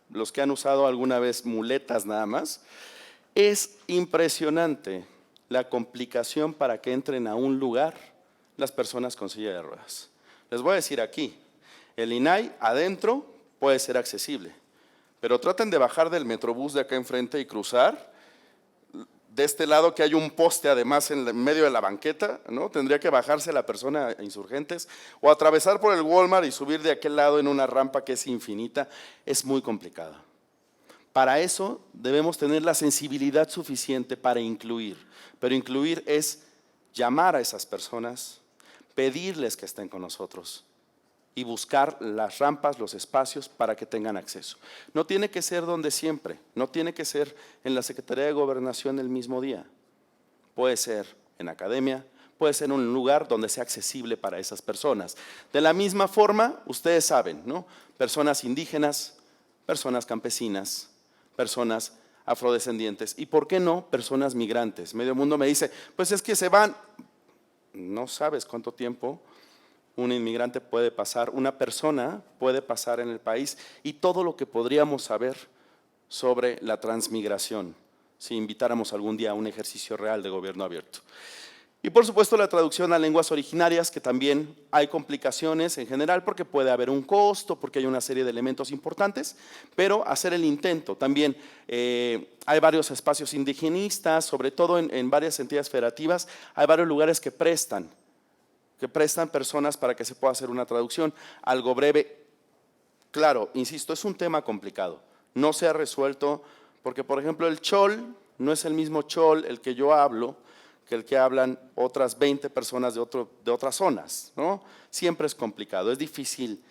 C: los que han usado alguna vez muletas nada más, es impresionante la complicación para que entren a un lugar las personas con silla de ruedas. Les voy a decir aquí, el INAI adentro puede ser accesible, pero traten de bajar del metrobús de acá enfrente y cruzar. De este lado que hay un poste además en medio de la banqueta, ¿no? Tendría que bajarse la persona a Insurgentes o atravesar por el Walmart y subir de aquel lado en una rampa que es infinita. Es muy complicada. Para eso debemos tener la sensibilidad suficiente para incluir, pero incluir es llamar a esas personas, pedirles que estén con nosotros y buscar las rampas, los espacios para que tengan acceso. No tiene que ser donde siempre, no tiene que ser en la Secretaría de Gobernación el mismo día. Puede ser en academia, puede ser en un lugar donde sea accesible para esas personas. De la misma forma, ustedes saben, ¿no? Personas indígenas, personas campesinas, personas afrodescendientes y, ¿por qué no?, personas migrantes. Medio mundo me dice, pues es que se van. No sabes cuánto tiempo un inmigrante puede pasar, una persona puede pasar en el país y todo lo que podríamos saber sobre la transmigración si invitáramos algún día a un ejercicio real de gobierno abierto. Y por supuesto la traducción a lenguas originarias, que también hay complicaciones en general porque puede haber un costo, porque hay una serie de elementos importantes, pero hacer el intento. También hay varios espacios indigenistas, sobre todo en varias entidades federativas, hay varios lugares que prestan personas para que se pueda hacer una traducción, algo breve. Claro, insisto, es un tema complicado, no se ha resuelto porque, por ejemplo, el chol no es el mismo chol el que yo hablo que el que hablan otras 20 personas de otras zonas, ¿no? Siempre es complicado, es difícil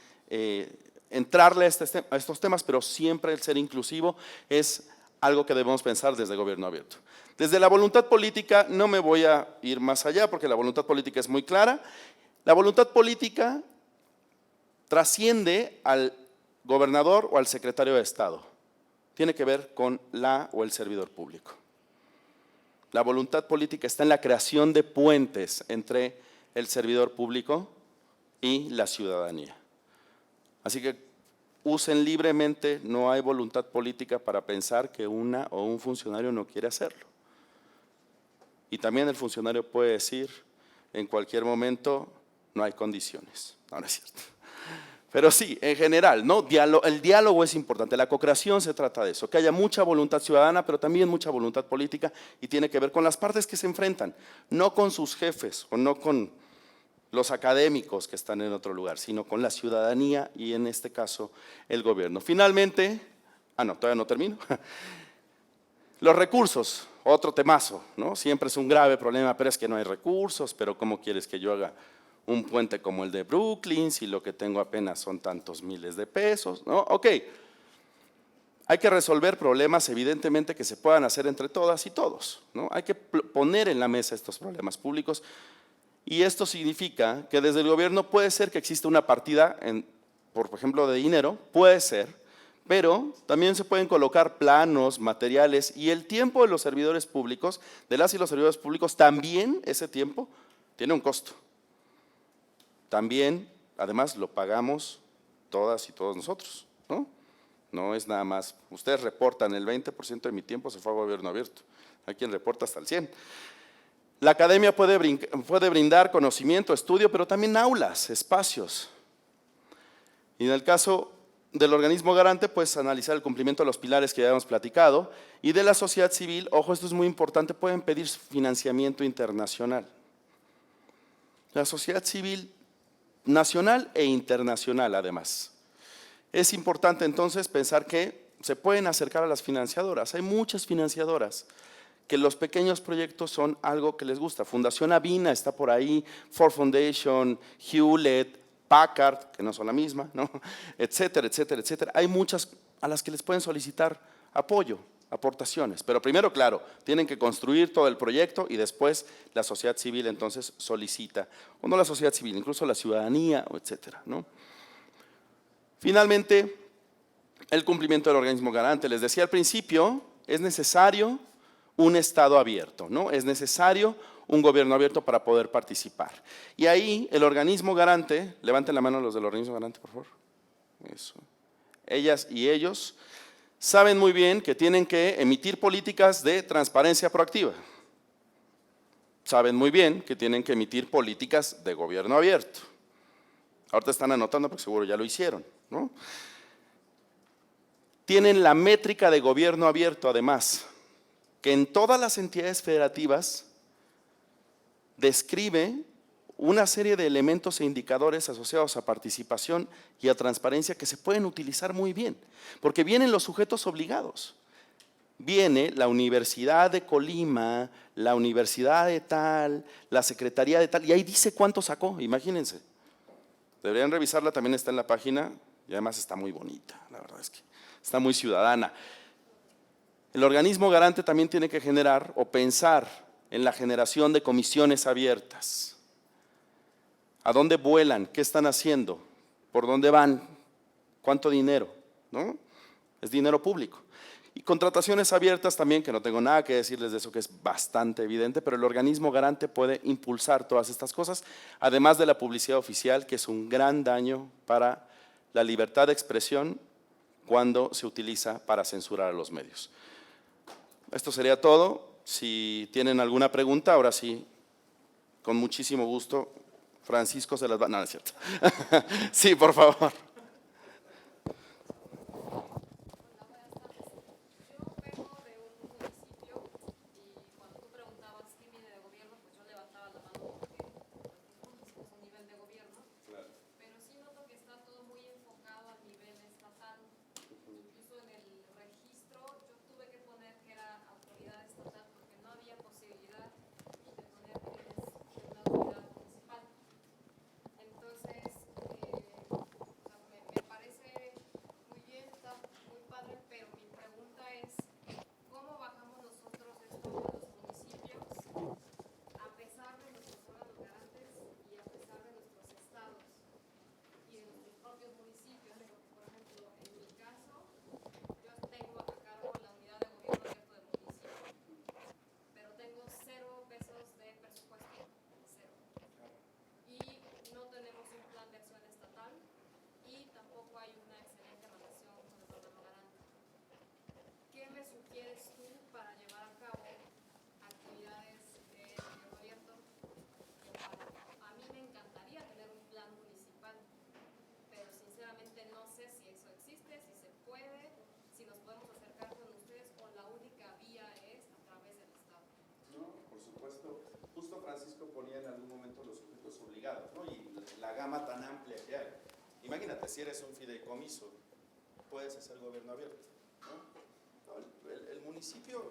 C: entrarle a estos temas, pero siempre el ser inclusivo es algo que debemos pensar desde gobierno abierto. Desde la voluntad política no me voy a ir más allá porque la voluntad política es muy clara. La voluntad política trasciende al gobernador o al secretario de Estado. Tiene que ver con la o el servidor público. La voluntad política está en la creación de puentes entre el servidor público y la ciudadanía. Así que usen libremente, no hay voluntad política para pensar que una o un funcionario no quiere hacerlo. Y también el funcionario puede decir en cualquier momento, no hay condiciones. No, no es cierto. Pero sí, en general, ¿no? El diálogo es importante, la co-creación se trata de eso, que haya mucha voluntad ciudadana, pero también mucha voluntad política y tiene que ver con las partes que se enfrentan, no con sus jefes o no con los académicos que están en otro lugar, sino con la ciudadanía y en este caso el gobierno. Finalmente, todavía no termino. Los recursos, otro temazo, ¿no? Siempre es un grave problema, pero es que no hay recursos, pero ¿cómo quieres que yo haga un puente como el de Brooklyn si lo que tengo apenas son tantos miles de pesos? ¿No? Ok, hay que resolver problemas evidentemente que se puedan hacer entre todas y todos, ¿no? Hay que poner en la mesa estos problemas públicos y esto significa que desde el gobierno puede ser que exista una partida, por ejemplo, de dinero, puede ser, pero también se pueden colocar planos, materiales y el tiempo de los servidores públicos, de las y los servidores públicos, también ese tiempo tiene un costo. También, además, lo pagamos todas y todos nosotros, ¿no? No es nada más, ustedes reportan el 20% de mi tiempo se fue a gobierno abierto, hay quien reporta hasta el 100%. La academia puede brindar conocimiento, estudio, pero también aulas, espacios. Y en el caso del organismo garante, pues analizar el cumplimiento de los pilares que ya hemos platicado. Y de la sociedad civil, ojo, esto es muy importante, pueden pedir financiamiento internacional. La sociedad civil nacional e internacional además. Es importante entonces pensar que se pueden acercar a las financiadoras. Hay muchas financiadoras que los pequeños proyectos son algo que les gusta. Fundación Avina está por ahí, Ford Foundation, Hewlett, Packard, que no son la misma, ¿no? Etcétera, etcétera, etcétera. Hay muchas a las que les pueden solicitar apoyo, aportaciones. Pero primero, claro, tienen que construir todo el proyecto y después la sociedad civil entonces solicita, o no la sociedad civil, incluso la ciudadanía, etcétera, ¿no? Finalmente, el cumplimiento del organismo garante. Les decía al principio, es necesario un Estado abierto, ¿no? Es necesario un gobierno abierto para poder participar. Y ahí el organismo garante, levanten la mano los del organismo garante, por favor. Eso. Ellas y ellos saben muy bien que tienen que emitir políticas de transparencia proactiva. Saben muy bien que tienen que emitir políticas de gobierno abierto. Ahorita están anotando porque seguro ya lo hicieron, ¿no? Tienen la métrica de gobierno abierto además, que en todas las entidades federativas describe una serie de elementos e indicadores asociados a participación y a transparencia que se pueden utilizar muy bien, porque vienen los sujetos obligados. Viene la Universidad de Colima, la Universidad de tal, la Secretaría de tal, y ahí dice cuánto sacó, imagínense. Deberían revisarla, también está en la página y además está muy bonita, la verdad es que está muy ciudadana. El organismo garante también tiene que generar o pensar en la generación de comisiones abiertas. ¿A dónde vuelan? ¿Qué están haciendo? ¿Por dónde van? ¿Cuánto dinero? ¿No? Es dinero público. Y contrataciones abiertas también, que no tengo nada que decirles de eso, que es bastante evidente, pero el organismo garante puede impulsar todas estas cosas, además de la publicidad oficial, que es un gran daño para la libertad de expresión cuando se utiliza para censurar a los medios. Esto sería todo. Si tienen alguna pregunta, ahora sí, con muchísimo gusto, Francisco se las va… No, no es cierto. Sí, por favor.
H: quieres tú para llevar a cabo actividades de gobierno abierto? A mí me encantaría tener un plan municipal, pero sinceramente no sé si eso existe, si se puede, si nos podemos acercar con ustedes o la única vía es a través del Estado.
C: No, por supuesto. Justo Francisco ponía en algún momento los sujetos obligados, ¿no? Y la gama tan amplia que hay. Imagínate, si eres un fideicomiso, puedes hacer gobierno abierto, ¿no? No, el municipio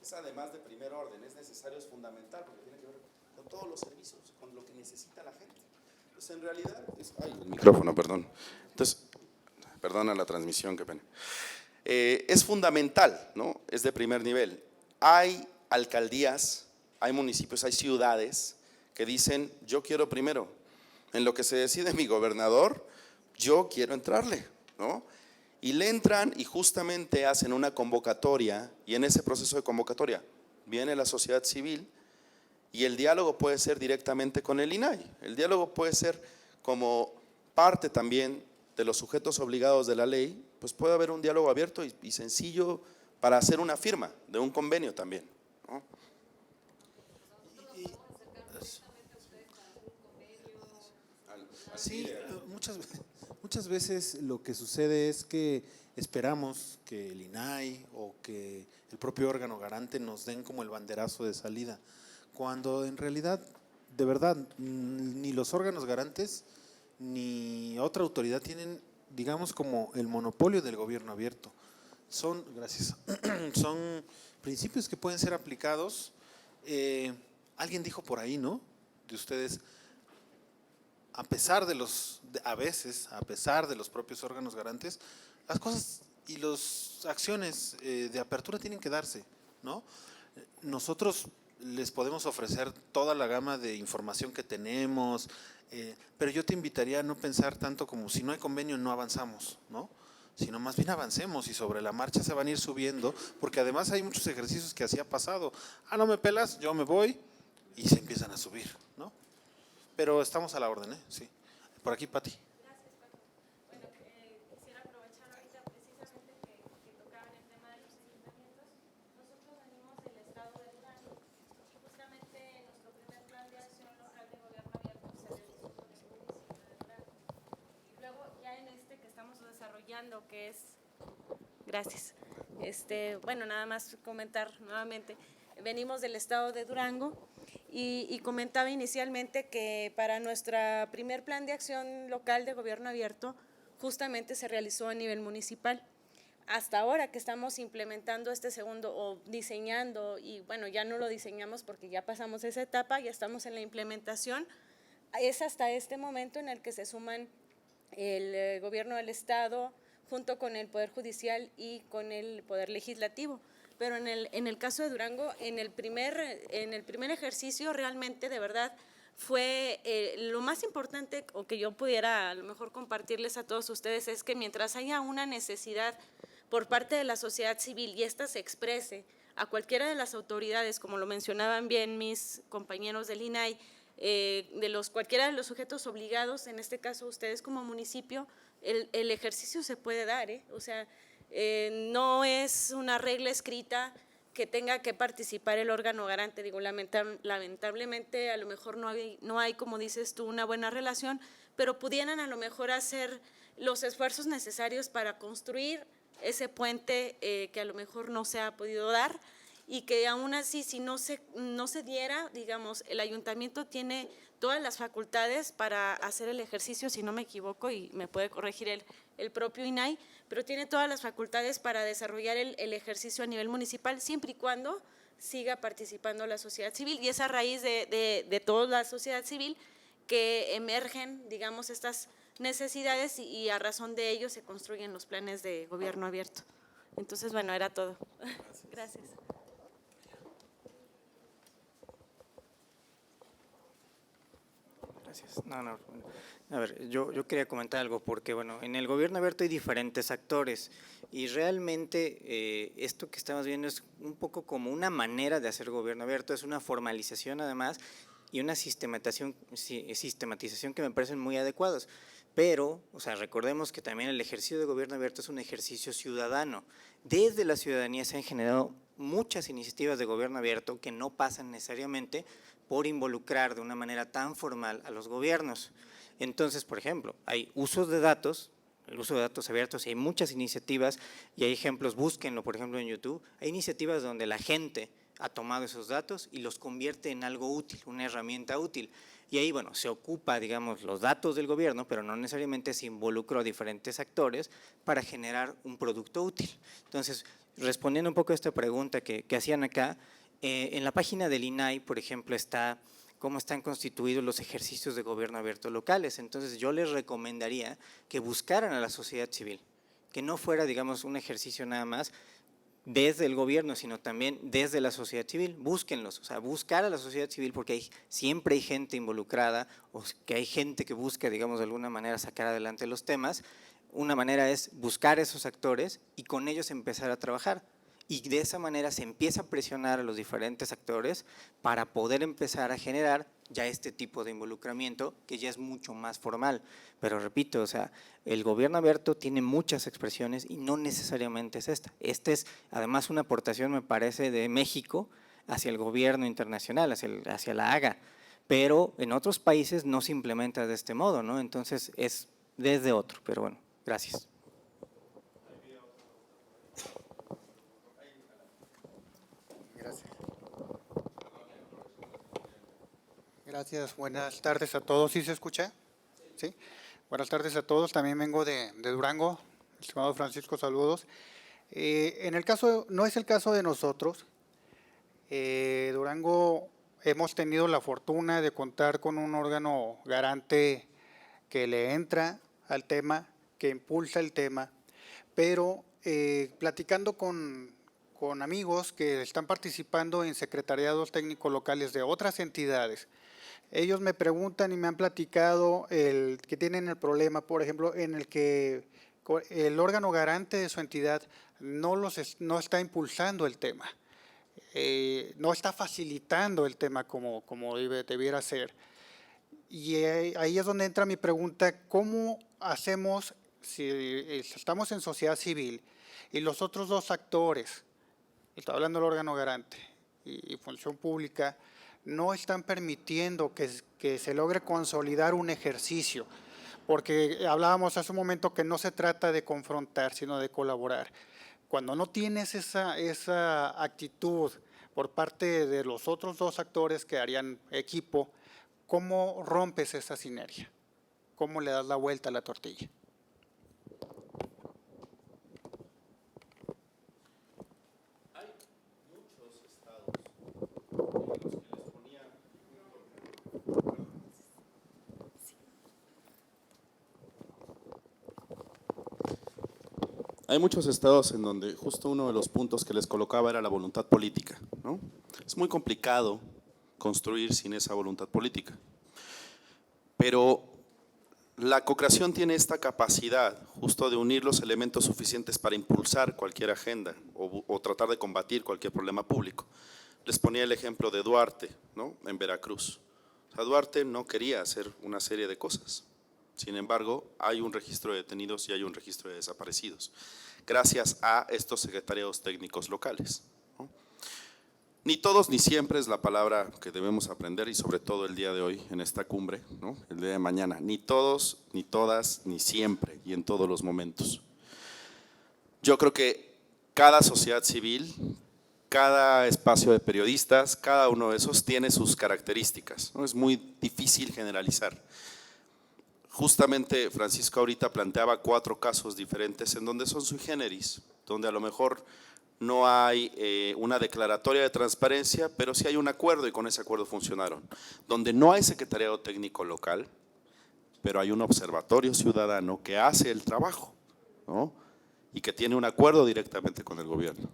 C: es, además de primer orden, es necesario, es fundamental, porque tiene que ver con todos los servicios, con lo que necesita la gente. Pues en realidad, el micrófono, perdón. Entonces, perdona la transmisión, qué pena. Es fundamental, ¿no? Es de primer nivel. Hay alcaldías, hay municipios, hay ciudades que dicen, yo quiero primero, en lo que se decide mi gobernador, yo quiero entrarle, ¿no? Y le entran y justamente hacen una convocatoria, y en ese proceso de convocatoria viene la sociedad civil, y el diálogo puede ser directamente con el INAI, el diálogo puede ser como parte también de los sujetos obligados de la ley, pues puede haber un diálogo abierto y sencillo para hacer una firma de un convenio también, ¿no?
A: Sí, muchas veces lo que sucede es que esperamos que el INAI o que el propio órgano garante nos den como el banderazo de salida, cuando en realidad, de verdad, ni los órganos garantes ni otra autoridad tienen, digamos, como el monopolio del gobierno abierto. Son principios que pueden ser aplicados. Alguien dijo por ahí, ¿no? De ustedes, a pesar de a veces, a pesar de los propios órganos garantes, las cosas y las acciones de apertura tienen que darse, ¿no? Nosotros les podemos ofrecer toda la gama de información que tenemos, pero yo te invitaría a no pensar tanto como si no hay convenio no avanzamos, ¿no? Sino más bien avancemos y sobre la marcha se van a ir subiendo, porque además hay muchos ejercicios que así ha pasado. No me pelas, yo me voy y se empiezan a subir, ¿no? Pero estamos a la orden, ¿eh? Sí. Por aquí, Pati.
G: Gracias, Paco. Bueno, quisiera aprovechar ahorita precisamente que tocaban el tema de los ayuntamientos. Nosotros venimos del estado de Durango y justamente nuestro primer plan de acción local de gobierno abierto se realizó con el municipio de Durango. Y luego ya en este que estamos desarrollando, que es… Gracias. Bueno, nada más comentar nuevamente. Venimos del estado de Durango y comentaba inicialmente que para nuestro primer plan de acción local de gobierno abierto justamente se realizó a nivel municipal. Hasta ahora que estamos implementando este segundo o diseñando, y bueno, ya no lo diseñamos porque ya pasamos esa etapa, ya estamos en la implementación, es hasta este momento en el que se suman el gobierno del estado junto con el Poder Judicial y con el Poder Legislativo. Pero en el caso de Durango, en el primer ejercicio realmente de verdad fue lo más importante, o que yo pudiera a lo mejor compartirles a todos ustedes, es que mientras haya una necesidad por parte de la sociedad civil y ésta se exprese a cualquiera de las autoridades, como lo mencionaban bien mis compañeros del INAI, cualquiera de los sujetos obligados, en este caso ustedes como municipio, el ejercicio se puede dar, o sea, no es una regla escrita que tenga que participar el órgano garante. Digo, lamentablemente a lo mejor no hay, como dices tú, una buena relación, pero pudieran a lo mejor hacer los esfuerzos necesarios para construir ese puente que a lo mejor no se ha podido dar, y que aún así, si no se diera, digamos, el ayuntamiento tiene todas las facultades para hacer el ejercicio, si no me equivoco, y me puede corregir el propio INAI, pero tiene todas las facultades para desarrollar el ejercicio a nivel municipal, siempre y cuando siga participando la sociedad civil, y es a raíz de toda la sociedad civil que emergen, digamos, estas necesidades y a razón de ello se construyen los planes de gobierno abierto. Entonces, bueno, era todo. Gracias.
I: Gracias. No. A ver, yo quería comentar algo porque, bueno, en el gobierno abierto hay diferentes actores y realmente esto que estamos viendo es un poco como una manera de hacer gobierno abierto, es una formalización además y una sistematización que me parecen muy adecuados. Pero, o sea, recordemos que también el ejercicio de gobierno abierto es un ejercicio ciudadano. Desde la ciudadanía se han generado muchas iniciativas de gobierno abierto que no pasan necesariamente por involucrar de una manera tan formal a los gobiernos. Entonces, por ejemplo, hay usos de datos, el uso de datos abiertos, y hay muchas iniciativas, y hay ejemplos, búsquenlo, por ejemplo, en YouTube, hay iniciativas donde la gente ha tomado esos datos y los convierte en algo útil, una herramienta útil. Y ahí, bueno, se ocupa, digamos, los datos del gobierno, pero no necesariamente se involucró a diferentes actores para generar un producto útil. Entonces, respondiendo un poco a esta pregunta que hacían acá, en la página del INAI, por ejemplo, está cómo están constituidos los ejercicios de gobierno abierto locales. Entonces, yo les recomendaría que buscaran a la sociedad civil, que no fuera, digamos, un ejercicio nada más desde el gobierno, sino también desde la sociedad civil. Búsquenlos, o sea, buscar a la sociedad civil, porque siempre hay gente involucrada, o que hay gente que busca, digamos, de alguna manera sacar adelante los temas. Una manera es buscar a esos actores y con ellos empezar a trabajar. Y de esa manera se empieza a presionar a los diferentes actores para poder empezar a generar ya este tipo de involucramiento que ya es mucho más formal. Pero repito, o sea, el gobierno abierto tiene muchas expresiones y no necesariamente es esta. Esta es además una aportación, me parece, de México hacia el gobierno internacional, hacia la Haga, pero en otros países no se implementa de este modo, ¿no? Entonces es desde otro, pero bueno, gracias.
J: Gracias, buenas tardes a todos. ¿Sí se escucha? Sí. Buenas tardes a todos, también vengo de Durango, estimado Francisco, saludos. En el caso, no es el caso de nosotros, Durango hemos tenido la fortuna de contar con un órgano garante que le entra al tema, que impulsa el tema, pero platicando con amigos que están participando en secretariados técnicos locales de otras entidades, ellos me preguntan y me han platicado que tienen el problema, por ejemplo, en el que el órgano garante de su entidad no está impulsando el tema, no está facilitando el tema como debiera ser. Y ahí es donde entra mi pregunta, ¿cómo hacemos si estamos en sociedad civil y los otros dos actores, estoy hablando del órgano garante y función pública, no están permitiendo que se logre consolidar un ejercicio? Porque hablábamos hace un momento que no se trata de confrontar, sino de colaborar. Cuando no tienes esa actitud por parte de los otros dos actores que harían equipo, ¿cómo rompes esa sinergia? ¿Cómo le das la vuelta a la tortilla?
C: Hay muchos estados en los que les ponía Hay muchos estados en donde justo uno de los puntos que les colocaba era la voluntad política, ¿no? Es muy complicado construir sin esa voluntad política, pero la co-creación tiene esta capacidad justo de unir los elementos suficientes para impulsar cualquier agenda o tratar de combatir cualquier problema público. Les ponía el ejemplo de Duarte, ¿no? En Veracruz. O sea, Duarte no quería hacer una serie de cosas. Sin embargo, hay un registro de detenidos y hay un registro de desaparecidos, gracias a estos secretariados técnicos locales, ¿no? Ni todos ni siempre es la palabra que debemos aprender, y sobre todo el día de hoy en esta cumbre, ¿no? El día de mañana, ni todos, ni todas, ni siempre y en todos los momentos. Yo creo que cada sociedad civil, cada espacio de periodistas, cada uno de esos tiene sus características, ¿no? Es muy difícil generalizar. Justamente Francisco ahorita planteaba 4 casos diferentes en donde son sui generis, donde a lo mejor no hay una declaratoria de transparencia, pero sí hay un acuerdo y con ese acuerdo funcionaron. Donde no hay secretariado técnico local, pero hay un observatorio ciudadano que hace el trabajo, ¿no? Y que tiene un acuerdo directamente con el gobierno.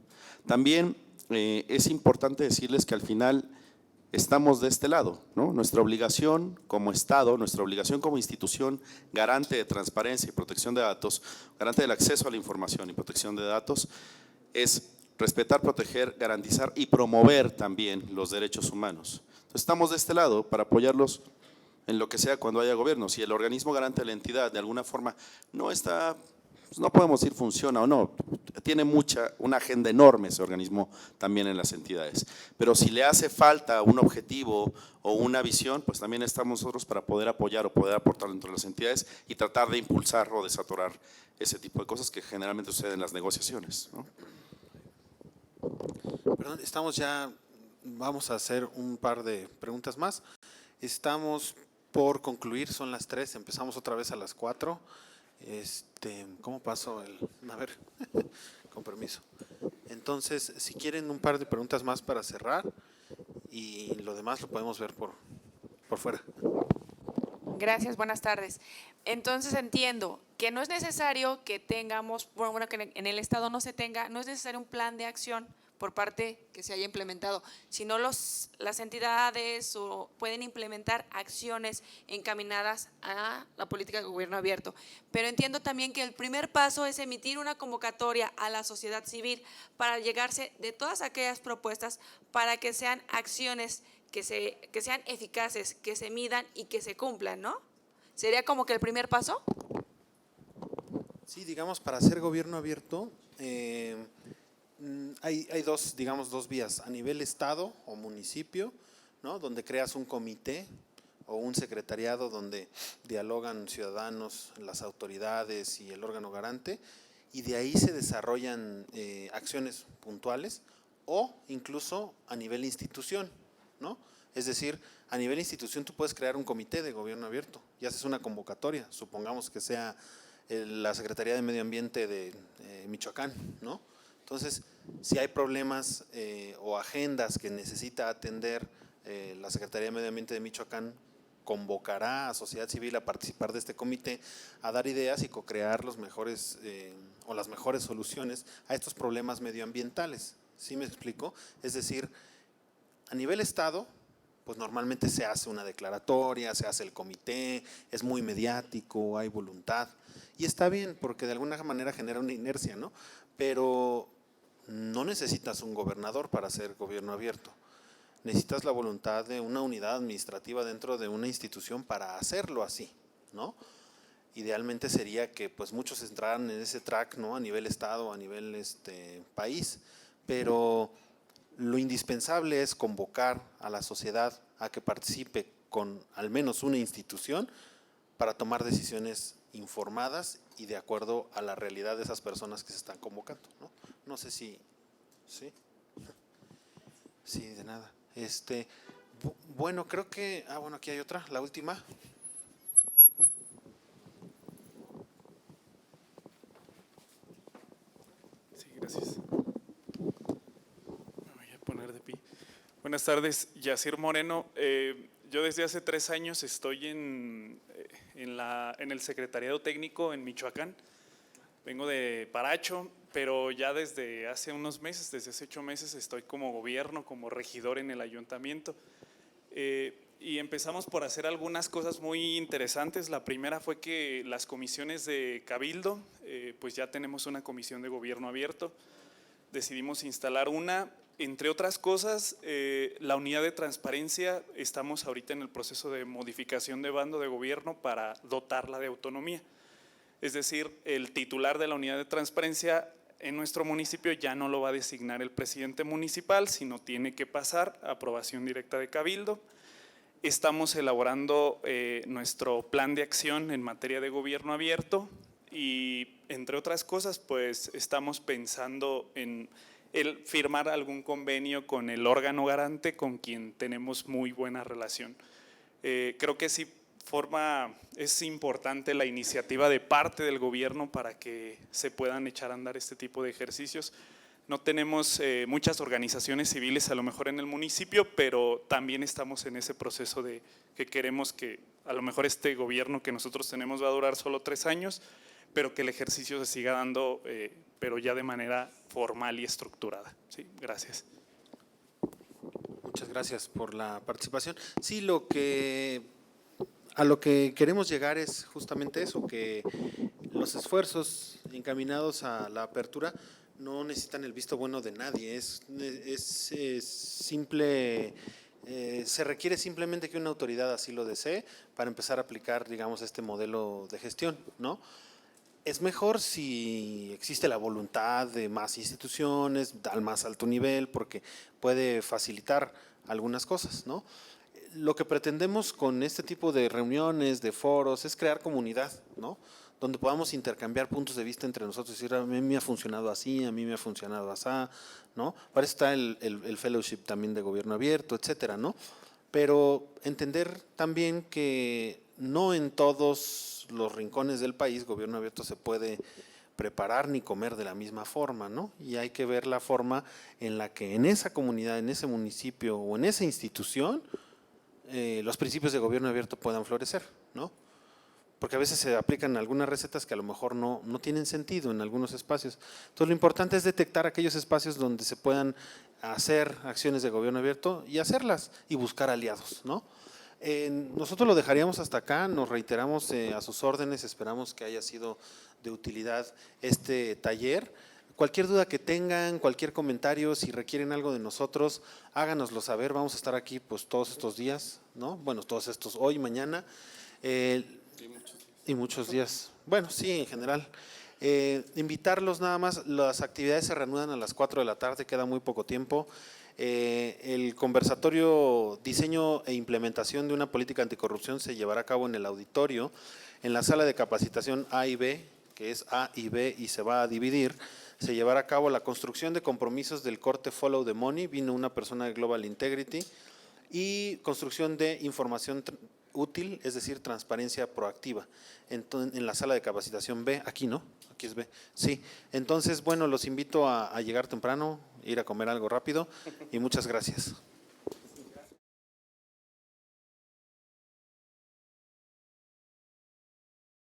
C: También es importante decirles que al final estamos de este lado, ¿no? Nuestra obligación como Estado, nuestra obligación como institución garante de transparencia y protección de datos, garante del acceso a la información y protección de datos, es respetar, proteger, garantizar y promover también los derechos humanos. Entonces, estamos de este lado para apoyarlos en lo que sea cuando haya gobierno. Si el organismo garante de la entidad de alguna forma no está, pues no podemos decir funciona o no, tiene una agenda enorme ese organismo también en las entidades. Pero si le hace falta un objetivo o una visión, pues también estamos nosotros para poder apoyar o poder aportar dentro de las entidades y tratar de impulsar o desatorar ese tipo de cosas que generalmente suceden en las negociaciones, ¿no?
A: Perdón, vamos a hacer un par de preguntas más. Estamos por concluir, son las 3, empezamos otra vez a las 4. ¿Cómo pasó a ver, con permiso. Entonces, si quieren un par de preguntas más para cerrar y lo demás lo podemos ver por fuera.
K: Gracias, buenas tardes. Entonces entiendo que no es necesario que tengamos, bueno, que en el Estado no es necesario un plan de acción por parte que se haya implementado, sino las entidades pueden implementar acciones encaminadas a la política de gobierno abierto. Pero entiendo también que el primer paso es emitir una convocatoria a la sociedad civil para llegarse de todas aquellas propuestas para que sean acciones que sean eficaces, que se midan y que se cumplan, ¿no? ¿Sería como que el primer paso?
A: Sí, digamos, para hacer gobierno abierto, hay dos vías, a nivel estado o municipio, ¿no? Donde creas un comité o un secretariado donde dialogan ciudadanos, las autoridades y el órgano garante, y de ahí se desarrollan acciones puntuales, o incluso a nivel institución, ¿no? Es decir, a nivel institución tú puedes crear un comité de gobierno abierto y haces una convocatoria, supongamos que sea la Secretaría de Medio Ambiente de Michoacán, ¿no? Entonces, si hay problemas o agendas que necesita atender la Secretaría de Medio Ambiente de Michoacán, convocará a sociedad civil a participar de este comité, a dar ideas y co-crear los mejores o las mejores soluciones a estos problemas medioambientales. ¿Sí me explico? Es decir, a nivel estado, pues normalmente se hace una declaratoria, se hace el comité, es muy mediático, hay voluntad, y está bien porque de alguna manera genera una inercia, ¿no? Pero no necesitas un gobernador para hacer gobierno abierto. Necesitas la voluntad de una unidad administrativa dentro de una institución para hacerlo así, ¿no? Idealmente sería que pues muchos entraran en ese track, ¿no? A nivel estado, a nivel país, pero lo indispensable es convocar a la sociedad a que participe con al menos una institución para tomar decisiones informadas y de acuerdo a la realidad de esas personas que se están convocando, ¿no? No sé si… ¿Sí? Sí, de nada. Bueno, creo que… bueno, aquí hay otra, la última.
L: Sí, gracias. Me voy a poner de pie. Buenas tardes, Yacir Moreno. Yo desde hace 3 años estoy en el secretariado técnico en Michoacán. Vengo de Paracho, pero ya desde hace unos meses, desde hace 8 meses, estoy como gobierno, como regidor en el ayuntamiento. Y empezamos por hacer algunas cosas muy interesantes. La primera fue que las comisiones de Cabildo, pues ya tenemos una comisión de gobierno abierto. Decidimos instalar una. Entre otras cosas, la unidad de transparencia, estamos ahorita en el proceso de modificación de bando de gobierno para dotarla de autonomía. Es decir, el titular de la unidad de transparencia en nuestro municipio ya no lo va a designar el presidente municipal, sino tiene que pasar a aprobación directa de Cabildo. Estamos elaborando nuestro plan de acción en materia de gobierno abierto y, entre otras cosas, pues estamos pensando en firmar algún convenio con el órgano garante con quien tenemos muy buena relación. Creo que sí es importante la iniciativa de parte del gobierno para que se puedan echar a andar este tipo de ejercicios. No tenemos muchas organizaciones civiles a lo mejor en el municipio, pero también estamos en ese proceso de que queremos que a lo mejor este gobierno que nosotros tenemos va a durar solo 3 años, pero que el ejercicio se siga dando, pero ya de manera formal y estructurada. Sí, gracias.
A: Muchas gracias por la participación. Sí, a lo que queremos llegar es justamente eso, que los esfuerzos encaminados a la apertura no necesitan el visto bueno de nadie, es simple Se requiere simplemente que una autoridad así lo desee para empezar a aplicar, digamos, este modelo de gestión, ¿no? Es mejor si existe la voluntad de más instituciones, al más alto nivel, porque puede facilitar algunas cosas, ¿no? Lo que pretendemos con este tipo de reuniones, de foros, es crear comunidad, ¿no? Donde podamos intercambiar puntos de vista entre nosotros, decir, a mí me ha funcionado así, a mí me ha funcionado así, ¿no? Para eso está el fellowship también de gobierno abierto, etcétera, ¿no? Pero entender también que no en todos los rincones del país gobierno abierto se puede preparar ni comer de la misma forma, ¿no? Y hay que ver la forma en la que en esa comunidad, en ese municipio o en esa institución los principios de gobierno abierto puedan florecer, ¿no? Porque a veces se aplican algunas recetas que a lo mejor no tienen sentido en algunos espacios. Entonces lo importante es detectar aquellos espacios donde se puedan hacer acciones de gobierno abierto y hacerlas y buscar aliados, ¿no? Nosotros lo dejaríamos hasta acá, nos reiteramos a sus órdenes, esperamos que haya sido de utilidad este taller. Cualquier duda que tengan, cualquier comentario, si requieren algo de nosotros, háganoslo saber, vamos a estar aquí pues todos estos días, ¿no? Bueno, todos estos, hoy, mañana. Y muchos días. Bueno, sí, en general. Invitarlos nada más, las actividades se reanudan a las 4 de la tarde, queda muy poco tiempo. El conversatorio Diseño e Implementación de una Política Anticorrupción se llevará a cabo en el auditorio, en la sala de capacitación A y B, que es A y B y se va a dividir. Se llevará a cabo la construcción de compromisos del corte Follow the Money, vino una persona de Global Integrity, y construcción de información útil, es decir, transparencia proactiva, en la sala de capacitación B, aquí no, aquí es B, sí. Entonces, bueno, los invito a llegar temprano, ir a comer algo rápido y muchas gracias.